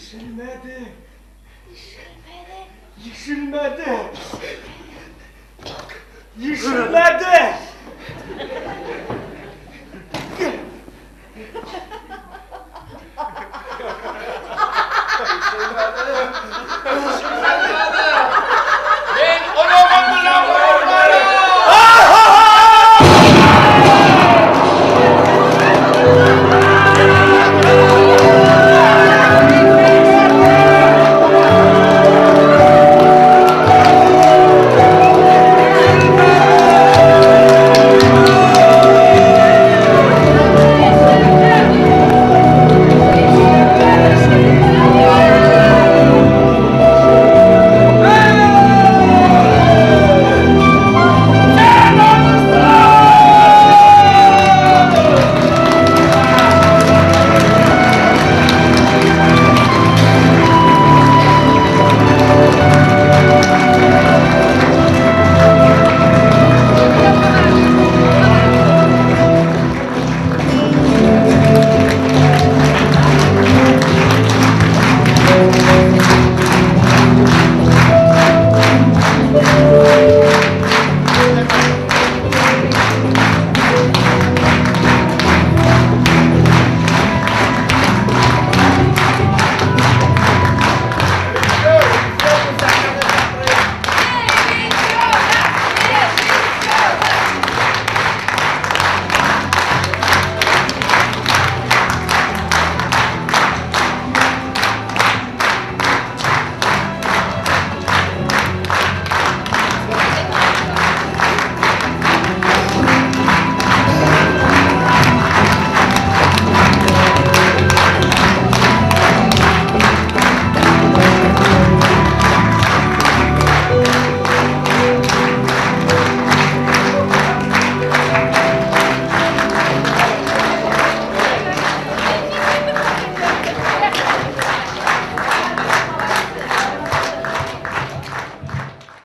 Speaker 5: Yeşilmedi. Yeşilmedi. Yeşilmedi.